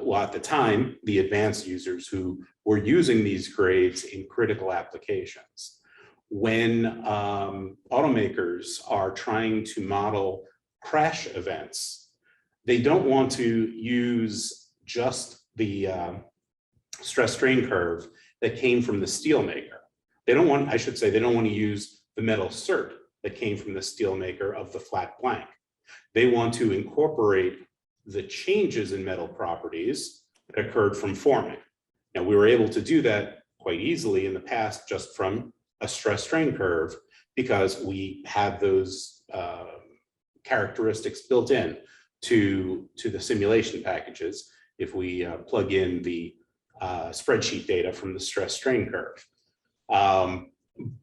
well, at the time, the advanced users who were using these grades in critical applications. When automakers are trying to model crash events, they don't want to use just the stress strain curve that came from the steel maker. They don't want, I should say, they don't want to use the metal cert that came from the steel maker of the flat blank. They want to incorporate the changes in metal properties that occurred from forming. Now, we were able to do that quite easily in the past just from a stress strain curve, because we have those characteristics built in to the simulation packages if we plug in the spreadsheet data from the stress strain curve.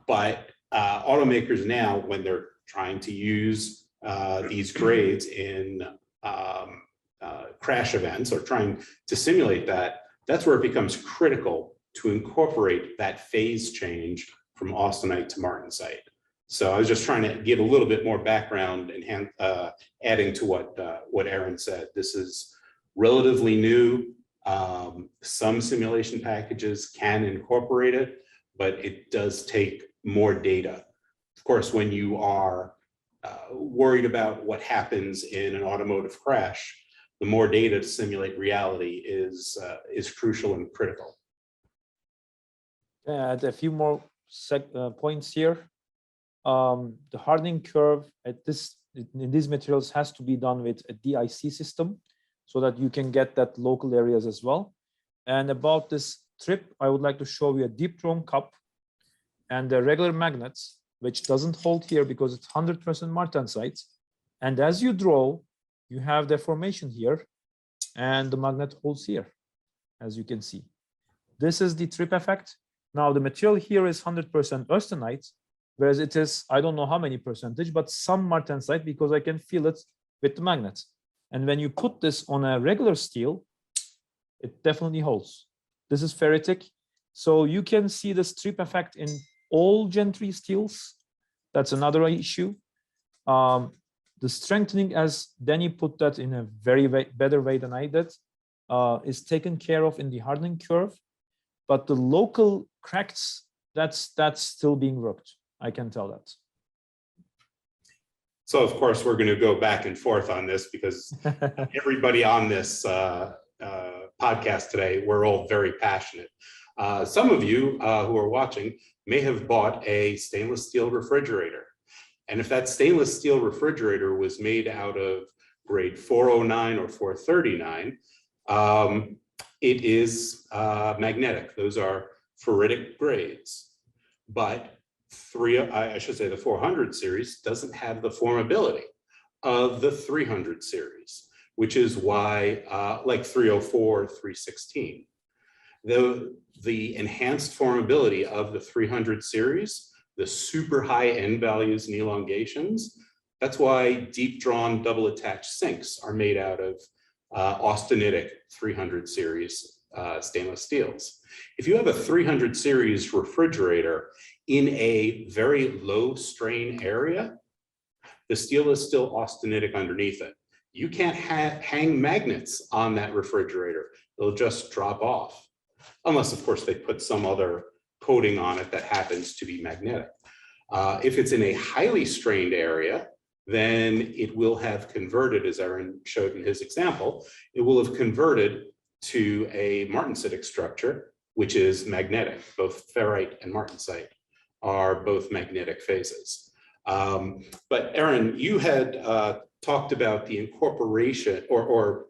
But automakers now, when they're trying to use these grades in crash events or trying to simulate that, that's where it becomes critical to incorporate that phase change from austenite to martensite. So I was just trying to give a little bit more background and adding to what Eren said. This is relatively new. Some simulation packages can incorporate it, but it does take more data. Of course, when you are worried about what happens in an automotive crash, the more data to simulate reality is crucial and critical. Add a few more points here. the hardening curve in these materials has to be done with a DIC system so that you can get that local areas as well. And about this trip, I would like to show you a deep drawn cup and the regular magnets, which doesn't hold here because it's 100% martensite. And as you draw, you have deformation here and the magnet holds here, as you can see. This is the trip effect. Now the material here is 100% austenite, whereas it is, I don't know how many percentage, but some martensite because I can feel it with the magnet. And when you put this on a regular steel, it definitely holds. This is ferritic. So you can see the strip effect in all Gen3 steels. That's another issue. The strengthening, as Danny put that in a better way than I did, is taken care of in the hardening curve. But the local cracks, that's still being worked. I can tell that. So of course, we're going to go back and forth on this because everybody on this podcast today, we're all very passionate. Some of you who are watching may have bought a stainless steel refrigerator. And if that stainless steel refrigerator was made out of grade 409 or 439, it is magnetic. Those are ferritic grades. But the 400 series doesn't have the formability of the 300 series, which is why like 304, 316, the enhanced formability of the 300 series, the super high end values and elongations, that's why deep drawn double attached sinks are made out of austenitic 300 series stainless steels. If you have a 300 series refrigerator in a very low strain area, the steel is still austenitic underneath it. You can't hang magnets on that refrigerator. They'll just drop off. Unless, of course, they put some other coating on it that happens to be magnetic. If it's in a highly strained area, then it will have converted, as Eren showed in his example, it will have converted to a martensitic structure, which is magnetic. Both ferrite and martensite are both magnetic phases. But Eren, you had talked about the incorporation or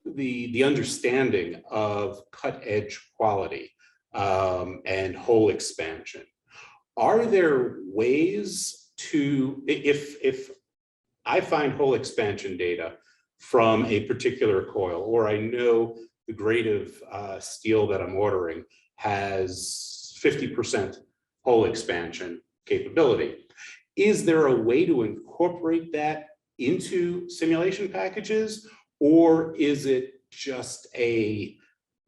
the understanding of cut edge quality and hole expansion. Are there ways to, if I find hole expansion data from a particular coil, or I know the grade of steel that I'm ordering has 50% hole expansion capability, is there a way to incorporate that into simulation packages, or is it just a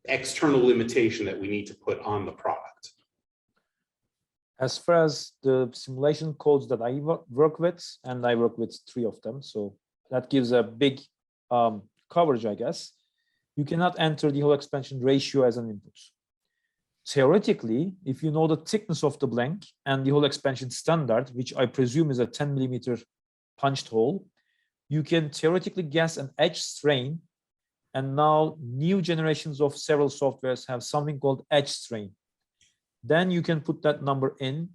external limitation that we need to put on the product? As far as the simulation codes that I work with, and I work with 3 of them, so that gives a big coverage, I guess. You cannot enter the hole expansion ratio as an input. Theoretically, if you know the thickness of the blank and the hole expansion standard, which I presume is a 10 millimeter punched hole, you can theoretically guess an edge strain. And now new generations of several softwares have something called edge strain. Then you can put that number in,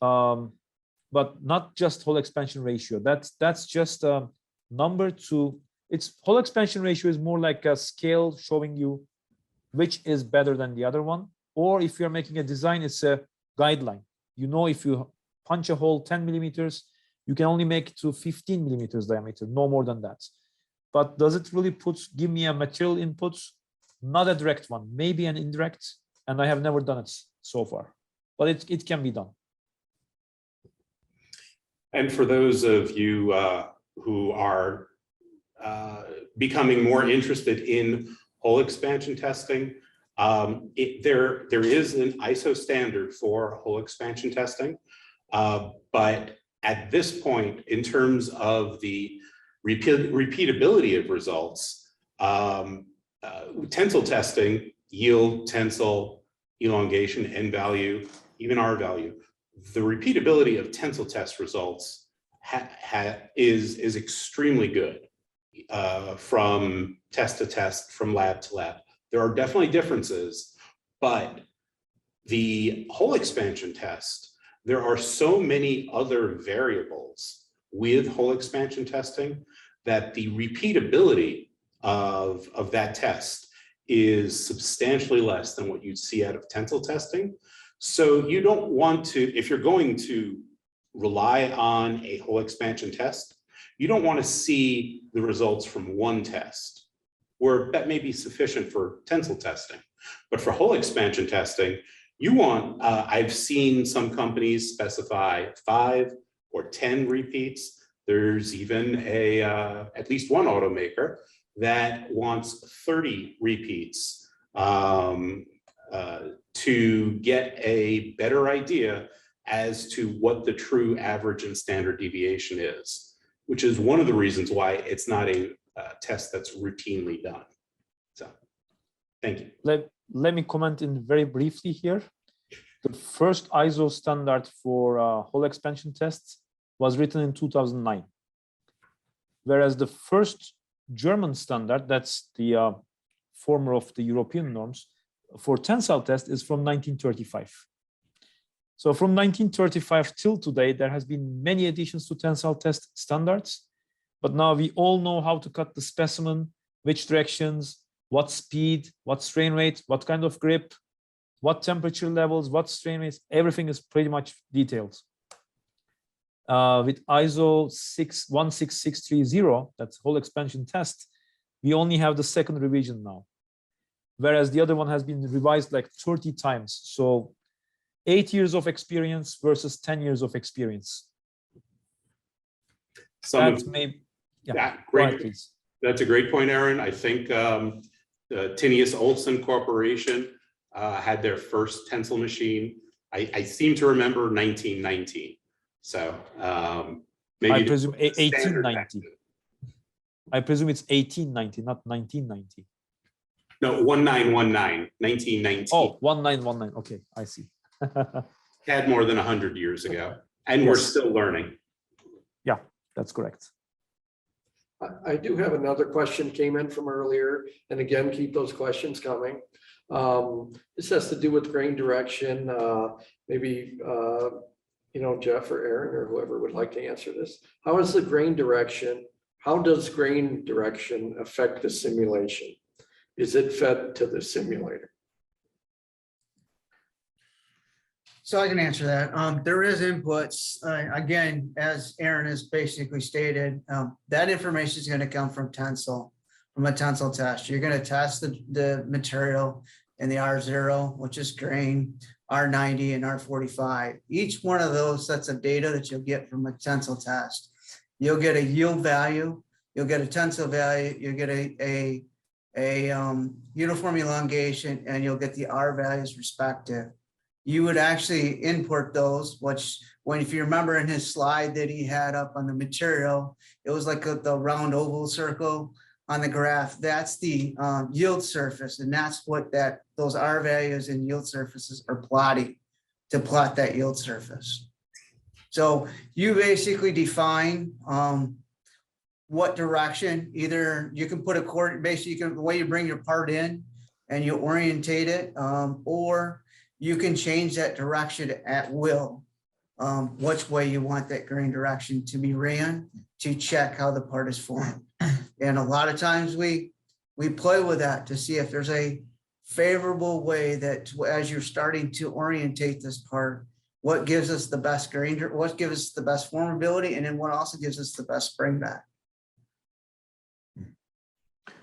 but not just hole expansion ratio. That's just a number to, its hole expansion ratio is more like a scale showing you which is better than the other one. Or if you're making a design, it's a guideline. You know, if you punch a hole 10 millimeters, you can only make to 15 millimeters diameter, no more than that. But does it really give me a material input? Not a direct one, maybe an indirect, and I have never done it so far, but it can be done. And for those of you who are becoming more interested in hole expansion testing, there is an ISO standard for hole expansion testing, but at this point, in terms of the repeatability of results, tensile testing, yield, tensile, elongation, N value, even R value, the repeatability of tensile test results is extremely good from test to test, from lab to lab. There are definitely differences, but the hole expansion test there are so many other variables with hole expansion testing that the repeatability of that test is substantially less than what you'd see out of tensile testing. So you don't want to, if you're going to rely on a hole expansion test, you don't want to see the results from one test, where that may be sufficient for tensile testing. But for hole expansion testing, you want, I've seen some companies specify 5 or 10 repeats. There's even at least one automaker that wants 30 repeats to get a better idea as to what the true average and standard deviation is, which is one of the reasons why it's not a test that's routinely done. So, thank you. Let me comment in very briefly here. The first ISO standard for hole expansion tests was written in 2009, whereas the first German standard, that's the former of the European norms, for tensile test is from 1935. So from 1935 till today, there has been many additions to tensile test standards, but now we all know how to cut the specimen, which directions, what speed, what strain rate, what kind of grip, what temperature levels, what strain rates, everything is pretty much detailed. With ISO 16630, that's hole expansion test, we only have the second revision now, whereas the other one has been revised like 30 times. So 8 years of experience versus 10 years of experience. That's a great point, Eren. I think Tinius Olson Corporation had their first tensile machine. I seem to remember 1919. So maybe I presume 1890. I presume it's 1890, not 1990. No, 1919, 1919. Oh, 1919. Okay, I see. Had more than 100 years ago, and we're still learning. Yeah, that's correct. I do have another question came in from earlier, and again, keep those questions coming. This has to do with grain direction. Maybe Jeff or Eren or whoever would like to answer this. How does grain direction affect the simulation? Is it fed to the simulator? So I can answer that. There is inputs. Again, as Eren has basically stated, that information is going to come from tensile, from a tensile test. You're going to test the material in the R0, which is grain, R90 and R45. Each one of those sets of data that you'll get from a tensile test. You'll get a yield value, you'll get a tensile value, you'll get a uniform elongation, and you'll get the R values respective. You would actually import those, which if you remember in his slide that he had up on the material, it was like the round oval circle on the graph. That's the yield surface, and that's what those R values and yield surfaces are plotting to plot that yield surface. So you basically define what direction, either you can put a coordinate, basically the way you bring your part in and you orientate it, or you can change that direction at will, which way you want that grain direction to be ran to check how the part is formed. And a lot of times we play with that to see if there's a favorable way that as you're starting to orientate this part, what gives us the best grain, what gives us the best formability, and then what also gives us the best spring back.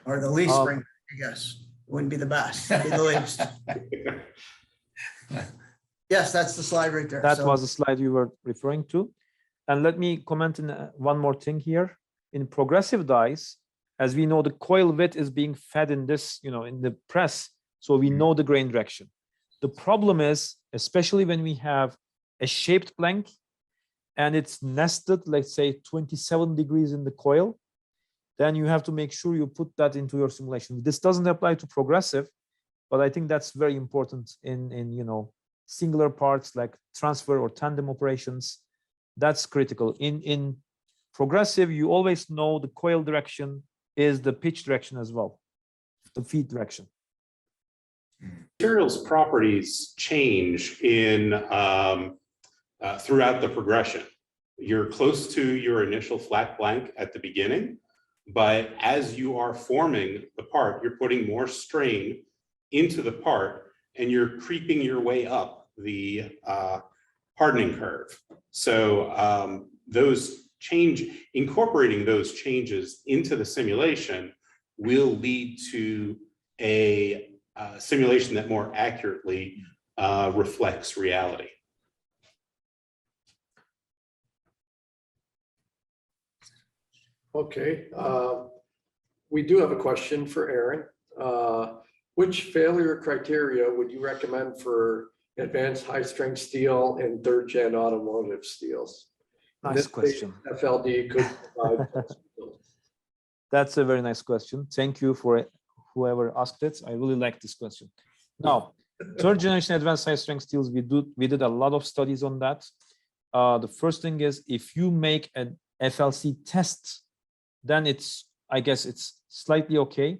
Or the least spring back, I guess. It wouldn't be the best, it'd be the least. Yes, that's the slide right there. That was the slide you were referring to. And let me comment on one more thing here. In progressive dies, as we know, the coil width is being fed in this, in the press, so we know the grain direction. The problem is, especially when we have a shaped blank and it's nested, let's say 27 degrees in the coil, then you have to make sure you put that into your simulation. This doesn't apply to progressive, but I think that's very important in singular parts like transfer or tandem operations. That's critical. In progressive, you always know the coil direction is the pitch direction as well, the feed direction. Materials properties change in throughout the progression. You're close to your initial flat blank at the beginning, but as you are forming the part, you're putting more strain into the part and you're creeping your way up the hardening curve. So incorporating those changes into the simulation will lead to a simulation that more accurately reflects reality. Okay, we do have a question for Eren. Which failure criteria would you recommend for advanced high-strength steel and third-gen automotive steels? Nice question. FLD could provide. That's a very nice question. Thank you for whoever asked it. I really like this question. Now, third generation advanced high strength steels, we did a lot of studies on that. The first thing is, if you make an FLC test, then I guess it's slightly okay.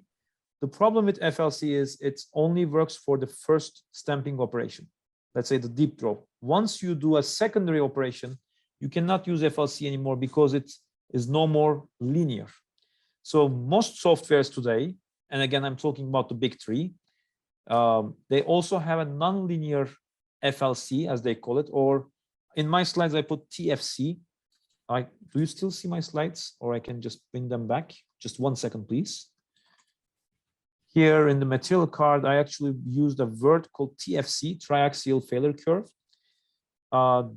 The problem with FLC is it only works for the first stamping operation. Let's say the deep draw. Once you do a secondary operation, you cannot use FLC anymore because it is no more linear. So most softwares today, and again, I'm talking about the big three, they also have a non-linear FLC, as they call it, or in my slides, I put TFC. Do you still see my slides, or I can just bring them back? Just 1 second, please. Here in the material card, I actually used a word called TFC, triaxial failure curve.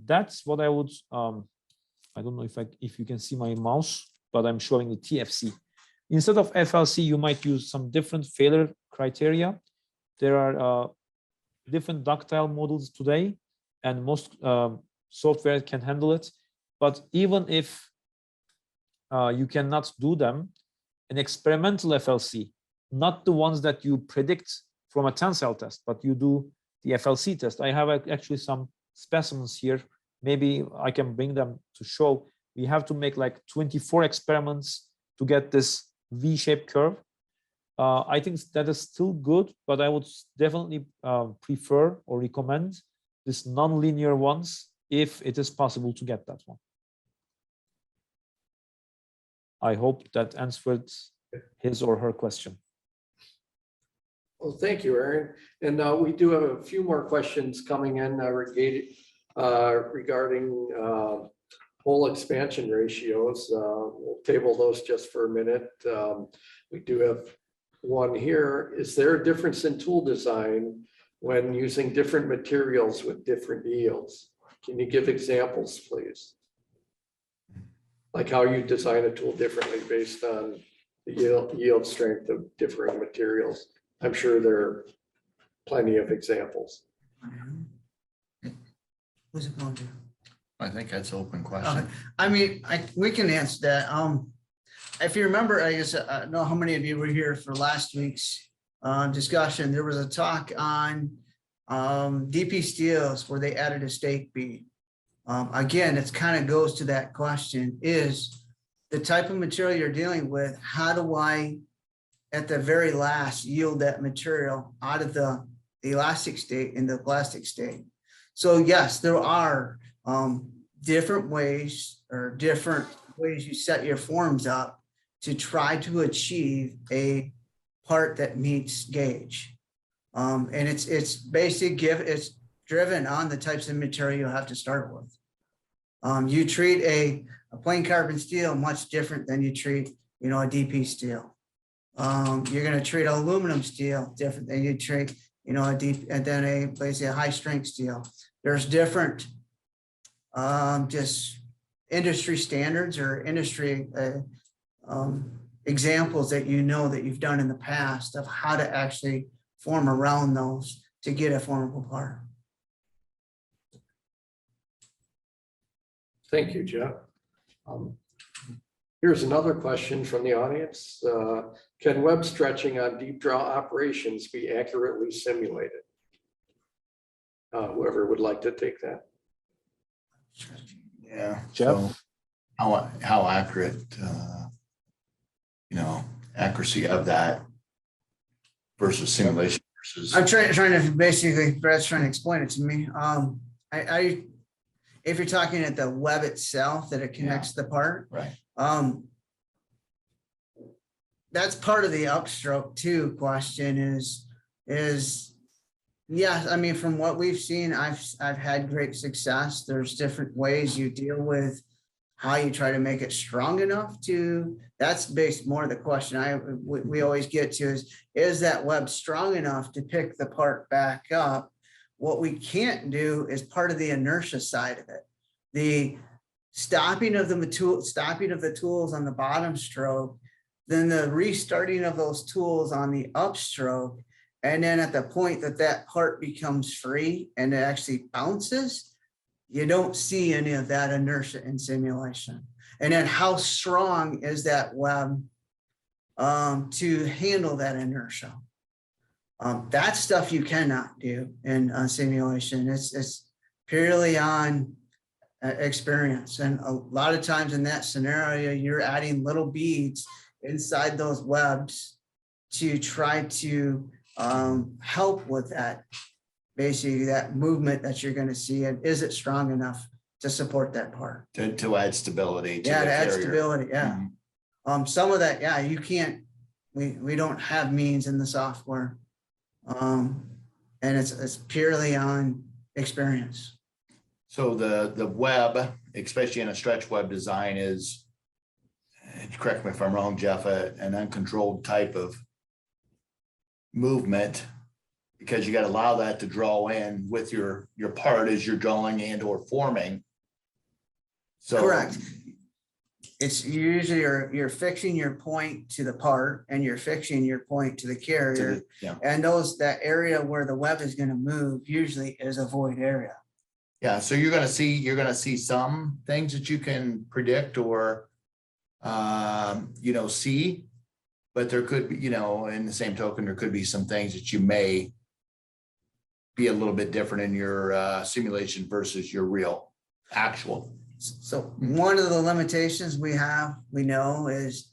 That's what I would, I don't know if you can see my mouse, but I'm showing the TFC. Instead of FLC, you might use some different failure criteria. There are different ductile models today, and most software can handle it. But even if you cannot do them, an experimental FLC, not the ones that you predict from a tensile test, but you do the FLC test. I have actually some specimens here. Maybe I can bring them to show. We have to make like 24 experiments to get this V-shaped curve. I think that is still good, but I would definitely prefer or recommend this non-linear ones if it is possible to get that one. I hope that answered his or her question. Well, thank you, Eren. And we do have a few more questions coming in regarding hole expansion ratios. We'll table those just for a minute. We do have one here. Is there a difference in tool design when using different materials with different yields? Can you give examples, please? Like how you design a tool differently based on the yield strength of differing materials. I'm sure there are plenty of examples. Who's it going to? I think that's an open question. I mean, we can answer that. If you remember, I guess I don't know how many of you were here for last week's discussion. There was a talk on DP steels where they added a stake bead. Again, it kind of goes to that question: is the type of material you're dealing with, how do I, at the very last, yield that material out of the elastic state in the plastic state? So yes, there are different ways you set your forms up to try to achieve a part that meets gauge. And it's basic, it's driven on the types of material you have to start with. You treat a plain carbon steel much different than you treat, a DP steel. You're going to treat aluminum steel different than you treat, a deep, and then basically a high strength steel. There's different just industry standards or industry examples that that you've done in the past of how to actually form around those to get a formable part. Thank you, Jeff. Here's another question from the audience. Can web stretching on deep draw operations be accurately simulated? Whoever would like to take that. Yeah. Jeff? So how accurate, accuracy of that versus simulation versus. I'm trying to basically, Brad's trying to explain it to me. if you're talking at the web itself that it connects the part, Right. that's part of the upstroke too question is yeah, I mean, from what we've seen, I've had great success. There's different ways you deal with how you try to make it strong enough to, that's based more the question we always get to is that web strong enough to pick the part back up? What we can't do is part of the inertia side of it. The stopping of the tools on the bottom stroke, then the restarting of those tools on the upstroke, and then at the point that that part becomes free and it actually bounces, you don't see any of that inertia in simulation. And then how strong is that web to handle that inertia? That stuff you cannot do in simulation. It's purely on experience. And a lot of times in that scenario, you're adding little beads inside those webs to try to help with that, basically that movement that you're going to see. And is it strong enough to support that part? To add stability. Yeah, the to add carrier. stability. Yeah. Some of that, yeah, you can't, we don't have means in the software. And it's purely on experience. So the web, especially in a stretch web design, is, correct me if I'm wrong, Jeff, an uncontrolled type of movement, because you got to allow that to draw in with your part as you're drawing and or forming. So Correct. It's usually you're fixing your point to the part and you're fixing your point to the carrier. Yeah. And that area where the web is going to move usually is a void area. Yeah, so you're gonna see some things that you can predict or see, but there could be, in the same token, there could be some things that you may be a little bit different in your simulation versus your real actual. So one of the limitations we know is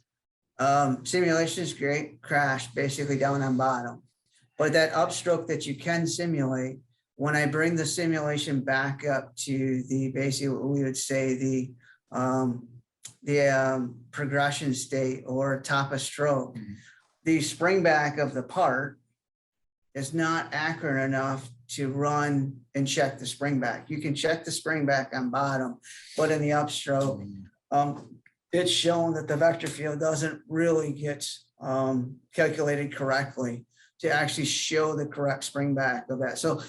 simulation is great, crash basically down on bottom, but that upstroke that you can simulate, when I bring the simulation back up to basically what we would say the progression state or top of stroke, the spring back of the part is not accurate enough to run and check the spring back. You can check the spring back on bottom, but in the upstroke, it's shown that the vector field doesn't really get calculated correctly to actually show the correct spring back of that. So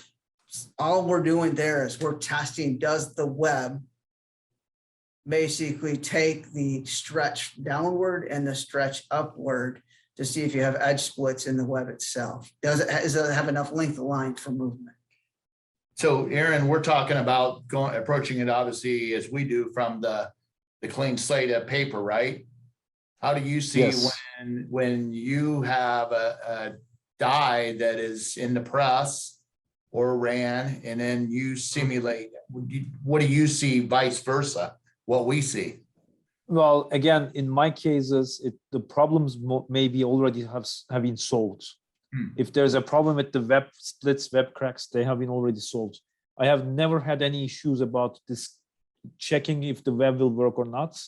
all we're doing there is we're testing, does the web basically take the stretch downward and the stretch upward to see if you have edge splits in the web itself? Does it have enough length of line for movement? So Eren, we're talking about approaching it obviously as we do from the clean slate of paper, right? How do you see when you have a die that is in the press or ran, and then you simulate, what do you see vice versa, what we see? Well, again, in my cases, the problems maybe already have been solved. If there's a problem with the web splits, web cracks, they have been already solved. I have never had any issues about this checking if the web will work or not.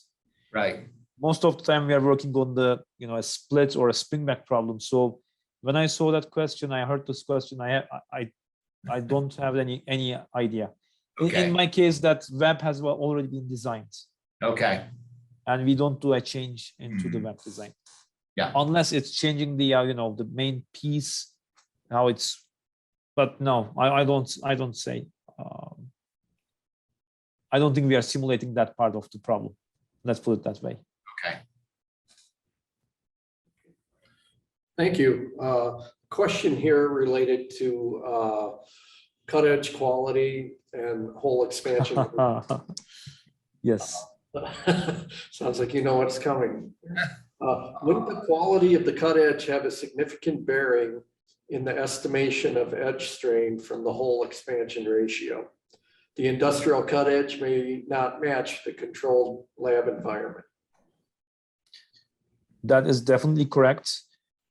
Right. Most of the time we are working on the, a split or a spring back problem. So when I saw that question, I heard this question, I don't have any idea. Okay. In my case, that web has already been designed. Okay. And we don't do a change into the web design. Yeah. Unless it's changing the the main piece, how it's. But no, I don't say. I don't think we are simulating that part of the problem. Let's put it that way. Okay. Thank you. Question here related to cut edge quality and hole expansion. Yes. Sounds like you know what's coming. Wouldn't the quality of the cut edge have a significant bearing in the estimation of edge strain from the hole expansion ratio? The industrial cut edge may not match the controlled lab environment. That is definitely correct.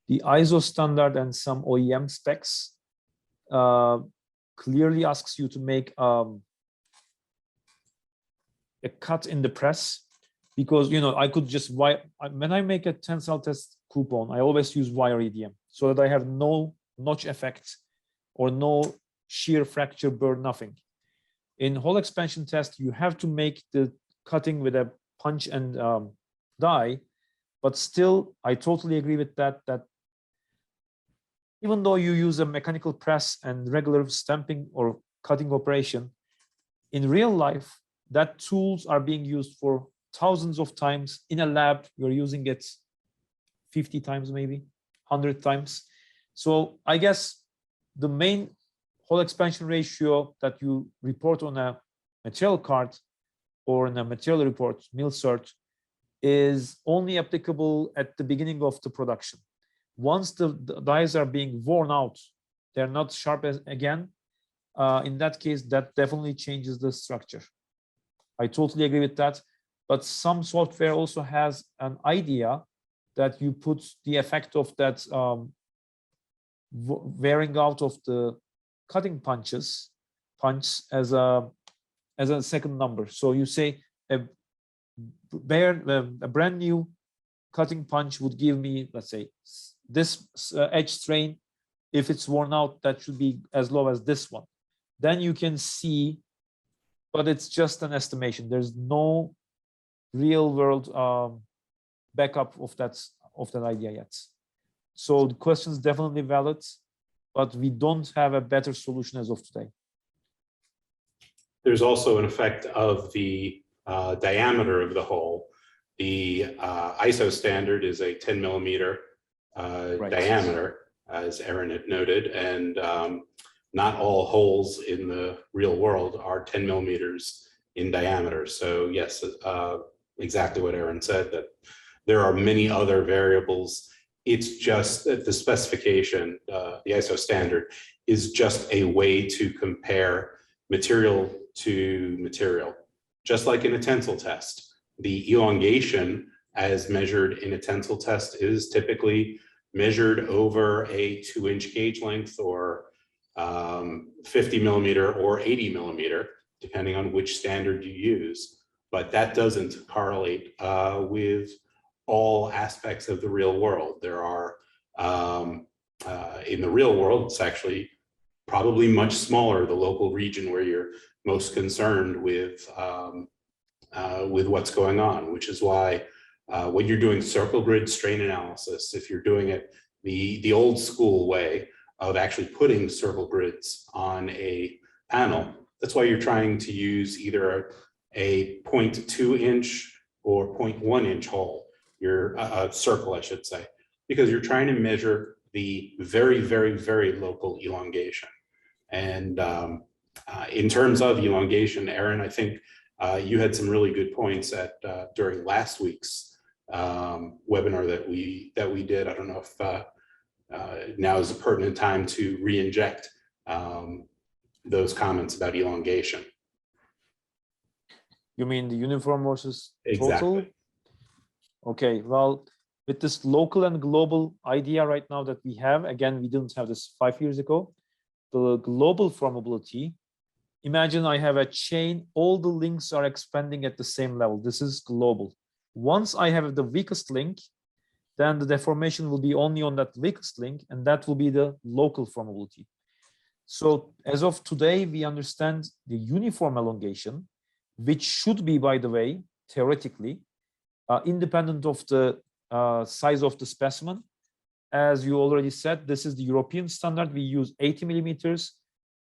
The ISO standard and some OEM specs clearly asks you to make a cut in the press, because I could just wire. When I make a tensile test coupon, I always use wire EDM so that I have no notch effect or no shear fracture burn, nothing. In hole expansion test, you have to make the cutting with a punch and die, but still, I totally agree with that even though you use a mechanical press and regular stamping or cutting operation, in real life, that tools are being used for thousands of times. In a lab, you're using it 50 times, maybe 100 times. So I guess the main hole expansion ratio that you report on a material card or in a material report, mill cert, is only applicable at the beginning of the production. Once the dies are being worn out, they're not sharp again. In that case, that definitely changes the structure. I totally agree with that. But some software also has an idea that you put the effect of that wearing out of the cutting punch as a second number. So you say a brand new cutting punch would give me, let's say, this edge strain. If it's worn out, that should be as low as this one. Then you can see, but it's just an estimation. There's no real world backup of that idea yet. So the question is definitely valid, but we don't have a better solution as of today. There's also an effect of the diameter of the hole. The ISO standard is a 10 millimeter diameter, as Eren had noted, and not all holes in the real world are 10 millimeters in diameter. So yes, exactly what Eren said, that there are many other variables. It's just that the specification, the ISO standard, is just a way to compare material to material. Just like in a tensile test, the elongation as measured in a tensile test is typically measured over a 2-inch gauge length or 50 millimeter or 80 millimeter, depending on which standard you use. But that doesn't correlate with all aspects of the real world. There are, in the real world, it's actually probably much smaller, the local region where you're most concerned with what's going on, which is why when you're doing circle grid strain analysis, if you're doing it the old school way of actually putting circle grids on a panel, that's why you're trying to use either a 0.2 inch or 0.1 inch hole, a circle, I should say, because you're trying to measure the very, very, very local elongation. And in terms of elongation, Eren, I think you had some really good points during last week's webinar that we did. I don't know if now is a pertinent time to re-inject those comments about elongation. You mean the uniform versus total? Exactly. Okay, well, with this local and global idea right now that we have, again, we didn't have this 5 years ago. The global formability, imagine I have a chain, all the links are expanding at the same level. This is global. Once I have the weakest link, then the deformation will be only on that weakest link, and that will be the local formability. So as of today, we understand the uniform elongation, which should be, by the way, theoretically, independent of the size of the specimen. As you already said, this is the European standard. We use 80 millimeters.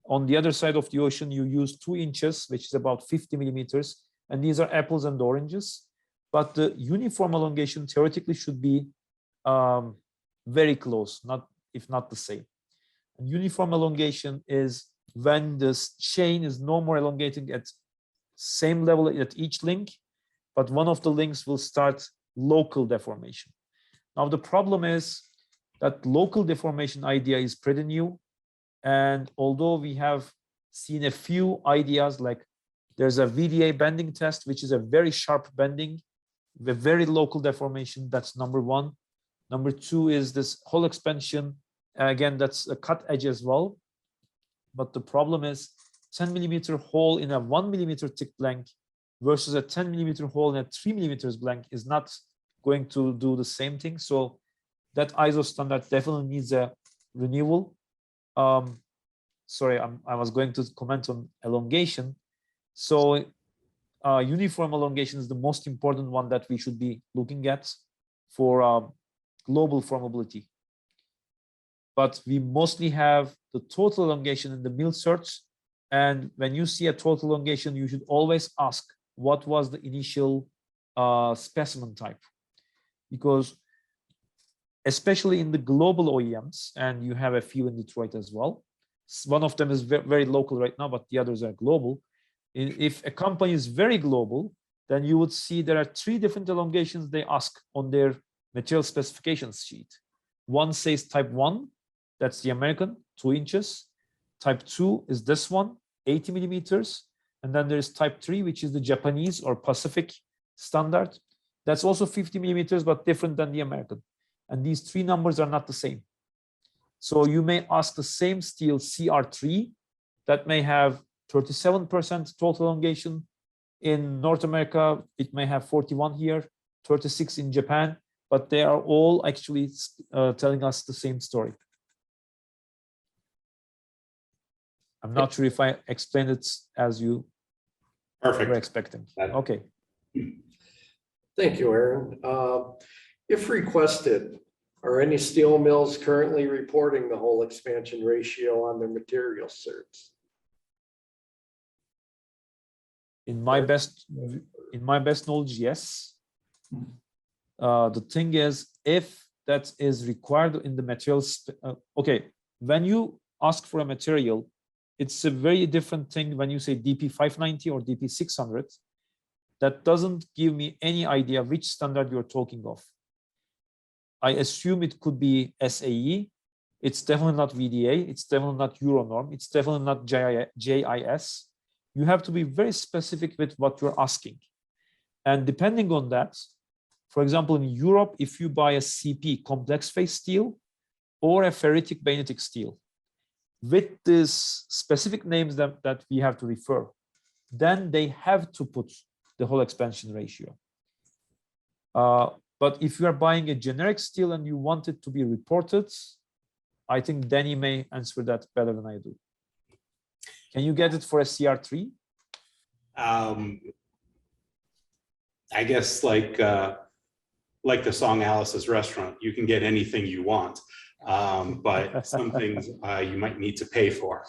On the other side of the ocean, you use 2 inches, which is about 50 millimeters. And these are apples and oranges. But the uniform elongation theoretically should be very close, if not the same. And uniform elongation is when this chain is no more elongating at same level at each link, but one of the links will start local deformation. Now, the problem is that local deformation idea is pretty new. And although we have seen a few ideas, like there's a VDA bending test, which is a very sharp bending, with very local deformation, that's number one. Number two is this hole expansion. Again, that's a cut edge as well. But the problem is 10 millimeter hole in a 1 millimeter thick blank versus a 10 millimeter hole in a 3 millimeters blank is not going to do the same thing. So that ISO standard definitely needs a renewal. Sorry, I was going to comment on elongation. So uniform elongation is the most important one that we should be looking at for global formability. But we mostly have the total elongation in the mill search. And when you see a total elongation, you should always ask, what was the initial specimen type? Because especially in the global OEMs, and you have a few in Detroit as well, one of them is very local right now, but the others are global. If a company is very global, then you would see there are 3 different elongations they ask on their material specifications sheet. One says type 1, that's the American, 2 inches. Type 2 is this one, 80 millimeters. And then there's type 3, which is the Japanese or Pacific standard. That's also 50 millimeters, but different than the American. And these 3 numbers are not the same. So you may ask the same steel CR3 that may have 37% total elongation. In North America, it may have 41 here, 36 in Japan, but they are all actually telling us the same story. I'm not sure if I explained it as you were expecting. Okay. Thank you, Eren. If requested, are any steel mills currently reporting the hole expansion ratio on their material certs? In my best knowledge, yes. The thing is, if that is required in the materials, okay, when you ask for a material, it's a very different thing when you say DP 590 or DP 600. That doesn't give me any idea which standard you're talking of. I assume it could be SAE. It's definitely not VDA. It's definitely not Euronorm. It's definitely not JIS. You have to be very specific with what you're asking. And depending on that, for example, in Europe, if you buy a CP, complex phase steel, or a ferritic magnetic steel, with these specific names that we have to refer, then they have to put the hole expansion ratio. But if you are buying a generic steel and you want it to be reported, I think Danny may answer that better than I do. Can you get it for a CR3? I guess like the song Alice's Restaurant, you can get anything you want, but some things you might need to pay for.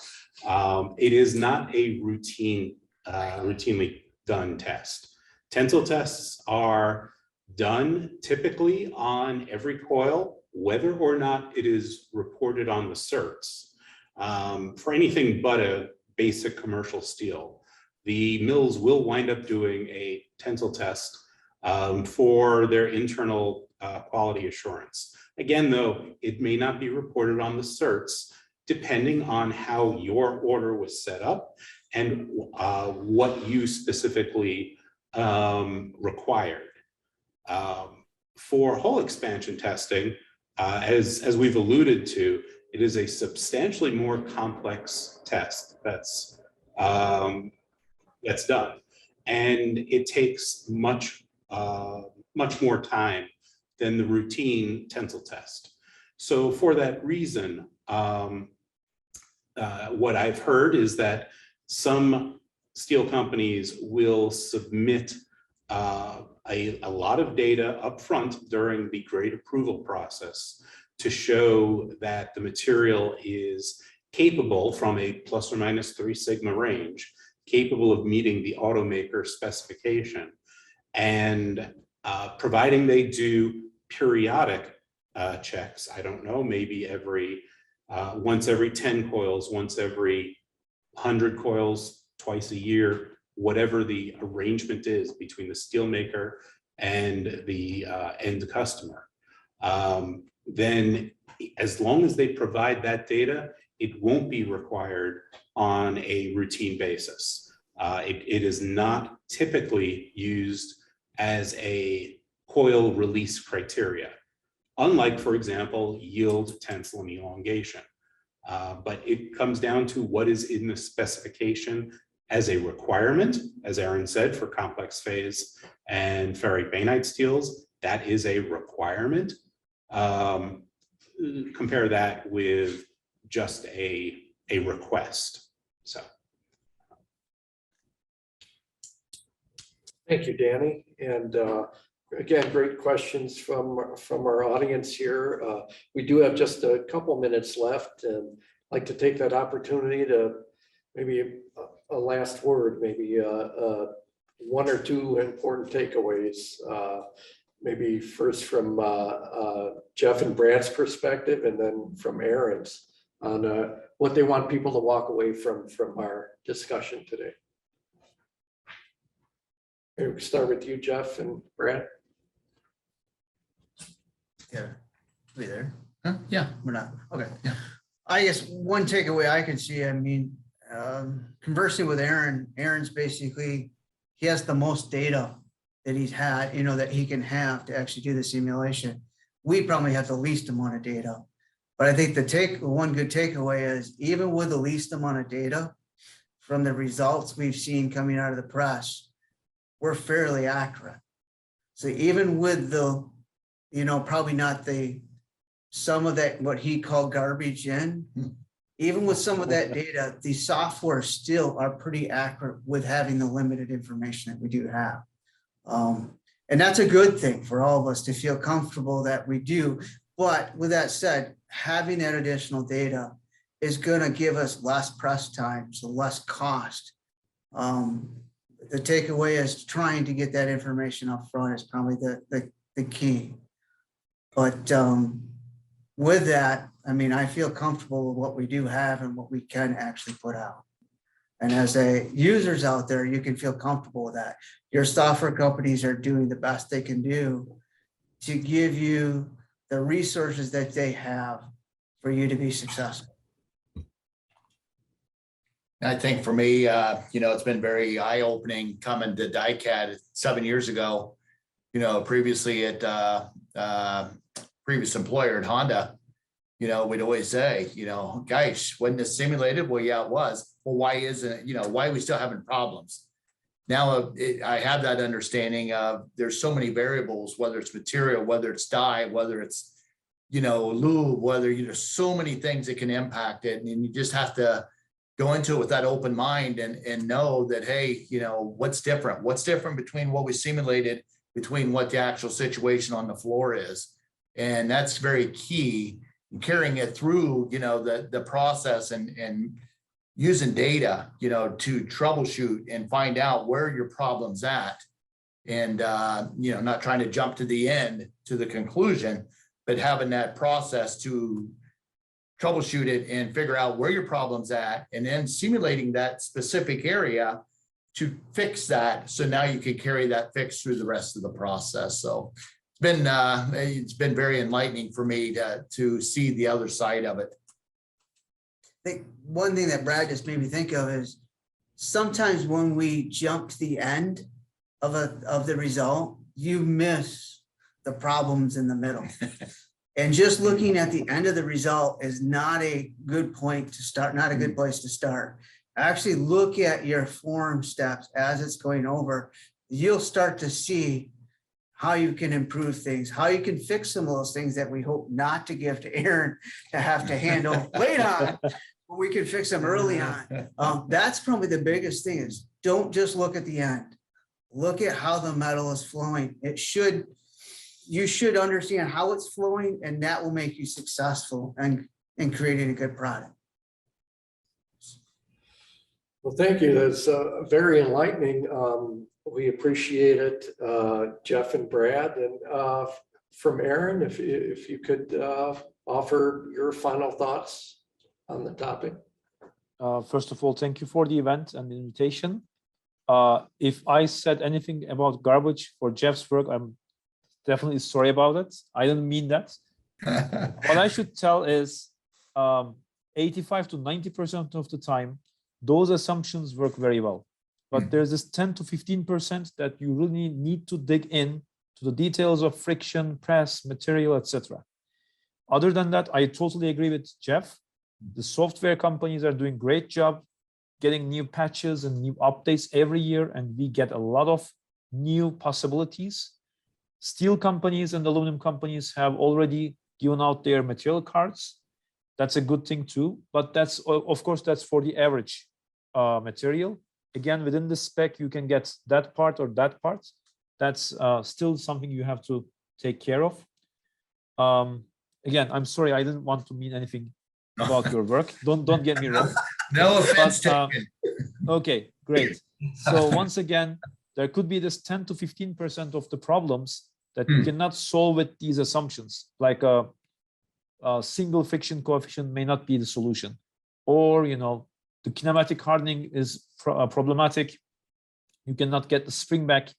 It is not a routinely done test. Tensile tests are done typically on every coil, whether or not it is reported on the certs. For anything but a basic commercial steel, the mills will wind up doing a tensile test for their internal quality assurance. Again, though, it may not be reported on the certs, depending on how your order was set up and what you specifically required. For hole expansion testing, as we've alluded to, it is a substantially more complex test that's done, and it takes much more time than the routine tensile test. So for that reason, what I've heard is that some steel companies will submit a lot of data up front during the grade approval process to show that the material is capable, from a plus or minus 3 sigma range, capable of meeting the automaker specification. And providing they do periodic checks, I don't know, maybe once every 10 coils, once every 100 coils, twice a year, whatever the arrangement is between the steelmaker and the end customer. Then as long as they provide that data, it won't be required on a routine basis. It is not typically used as a coil release criteria, unlike, for example, yield, tensile, and elongation. But it comes down to what is in the specification as a requirement, as Eren said, for complex phase and ferric bainite steels, that is a requirement. Compare that with just a request. So. Thank you, Danny. And again, great questions from our audience here. We do have just a couple minutes left, and I'd like to take that opportunity to maybe a last word, maybe one or two important takeaways. Maybe first from Jeff and Brad's perspective, and then from Eren's on what they want people to walk away from our discussion today. Maybe we start with you, Jeff and Brad. Yeah, we there? Huh? Yeah. We're not, okay. Yeah. I guess one takeaway I can see, I mean, conversing with Eren, Eren's basically, he has the most data that he's had, you know, that he can have to actually do the simulation. We probably have the least amount of data. But I think one good takeaway is even with the least amount of data from the results we've seen coming out of the press, we're fairly accurate. So even with the, you know, probably not some of that, what he called garbage in, even with some of that data, the software still are pretty accurate with having the limited information that we do have. And that's a good thing for all of us to feel comfortable that we do. But with that said, having that additional data is going to give us less press time, so less cost. The takeaway is trying to get that information up front is probably the key. But with that, I mean, I feel comfortable with what we do have and what we can actually put out. And as users out there, you can feel comfortable with that. Your software companies are doing the best they can do to give you the resources that they have for you to be successful. I think for me, you know, it's been very eye-opening coming to DICAD 7 years ago. You know, previously at previous employer at Honda, you know, we'd always say, you know, guys, wasn't this simulated? Well, yeah, it was. Well, why isn't it? You know, why are we still having problems? Now I have that understanding of there's so many variables, whether it's material, whether it's dye, whether it's, you know, lube, whether, you know, so many things that can impact it. And you just have to go into it with that open mind and know that, hey, you know, what's different? What's different between what we simulated, between what the actual situation on the floor is? And that's very key. Carrying it through, you know, the process and using data, you know, to troubleshoot and find out where your problem's at. And, you know, not trying to jump to the end, to the conclusion, but having that process to troubleshoot it and figure out where your problem's at, and then simulating that specific area to fix that. So now you can carry that fix through the rest of the process. So it's been very enlightening for me to see the other side of it. I think one thing that Brad just made me think of is sometimes when we jump to the end of the result, you miss the problems in the middle. And just looking at the end of the result is not a good point to start, not a good place to start. Actually look at your form steps as it's going over. You'll start to see how you can improve things, how you can fix some of those things that we hope not to give to Eren to have to handle late on, but we can fix them early on. That's probably the biggest thing is don't just look at the end. Look at how the metal is flowing. You should understand how it's flowing, and that will make you successful in creating a good product. Well, thank you. That's very enlightening. We appreciate it, Jeff and Brad. And from Eren, if you could offer your final thoughts on the topic. First of all, thank you for the event and the invitation. If I said anything about garbage for Jeff's work, I'm definitely sorry about it. I didn't mean that. What I should tell is 85 to 90% of the time, those assumptions work very well. But there's this 10 to 15% that you really need to dig in to the details of friction, press, material, etc. Other than that, I totally agree with Jeff. The software companies are doing a great job getting new patches and new updates every year, and we get a lot of new possibilities. Steel companies and aluminum companies have already given out their material cards. That's a good thing too, but that's, of course, that's for the average material. Again, within the spec, you can get that part or that part. That's still something you have to take care of. Again, I'm sorry, I didn't want to mean anything about your work. Don't get me wrong. No offense But, taken. okay, great. So once again, there could be this 10 to 15% of the problems that you cannot solve with these assumptions, like a single friction coefficient may not be the solution, or the kinematic hardening is problematic. You cannot get the spring back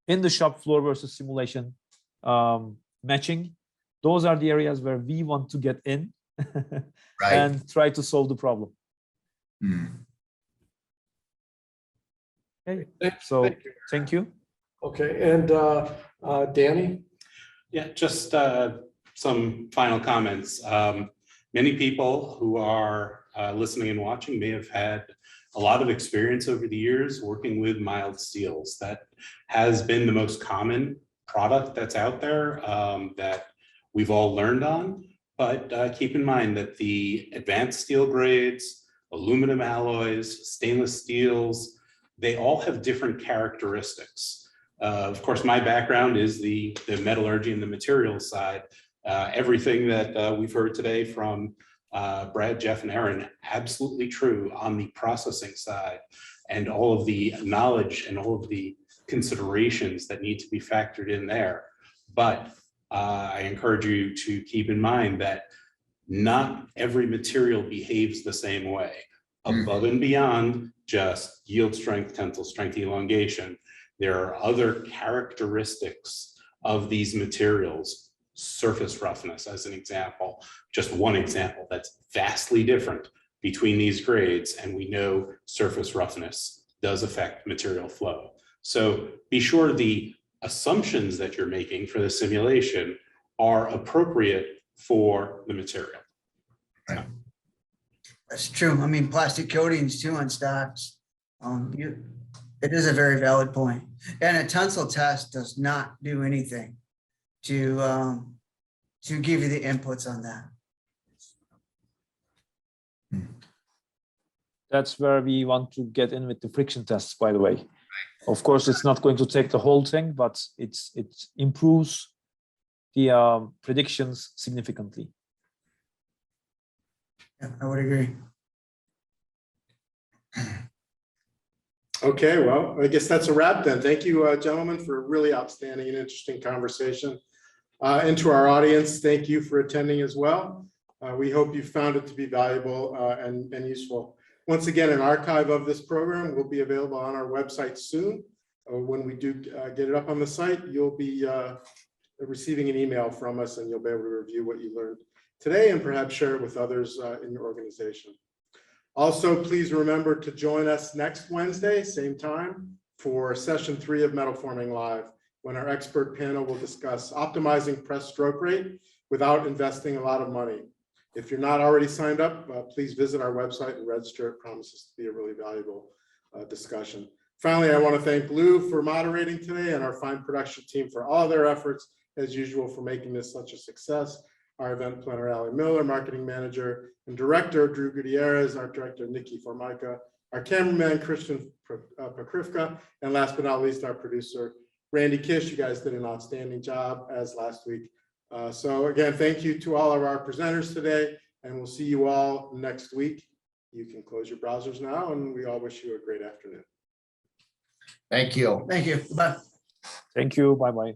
in the shop floor versus simulation matching. Those are the areas where we want to get in and try to solve the problem. Okay, so thank you. Okay, and Danny? Yeah, just some final comments. Many people who are listening and watching may have had a lot of experience over the years working with mild steels. That has been the most common product that's out there that we've all learned on. But keep in mind that the advanced steel grades, aluminum alloys, stainless steels, they all have different characteristics. Of course, my background is the metallurgy and the materials side. Everything that we've heard today from Brad, Jeff, and Eren, absolutely true on the processing side, and all of the knowledge and all of the considerations that need to be factored in there. But I encourage you to keep in mind that not every material behaves the same way. Above and beyond just yield strength, tensile strength, elongation, there are other characteristics of these materials. Surface roughness, as an example, just one example that's vastly different between these grades, and we know surface roughness does affect material flow. So be sure the assumptions that you're making for the simulation are appropriate for the material. That's true. I mean, plastic coatings too on stocks. It is a very valid point. And a tensile test does not do anything to give you the inputs on that. That's where we want to get in with the friction tests, by the way. Of course, it's not going to take the whole thing, but it improves the predictions significantly. Yeah, I would agree. Okay, well, I guess that's a wrap then. Thank you, gentlemen, for a really outstanding and interesting conversation. And to our audience, thank you for attending as well. We hope you found it to be valuable and useful. Once again, an archive of this program will be available on our website soon. When we do get it up on the site, you'll be receiving an email from us, and you'll be able to review what you learned today and perhaps share it with others in your organization. Also, please remember to join us next Wednesday, same time, for session 3 of MetalForming Live, when our expert panel will discuss optimizing press stroke rate without investing a lot of money. If you're not already signed up, please visit our website and register. It promises to be a really valuable discussion. Finally, I want to thank Lou for moderating today and our fine production team for all their efforts, as usual, for making this such a success. Our event planner, Allie Miller, marketing manager and director, Drew Gutierrez, our director, Nikki Formica, our cameraman, Christian Pakrivka, and last but not least, our producer, Randy Kish. You guys did an outstanding job as last week. So again, thank you to all of our presenters today, and we'll see you all next week. You can close your browsers now, and we all wish you a great afternoon. Thank you. Thank you. Bye. Thank you. Bye-bye.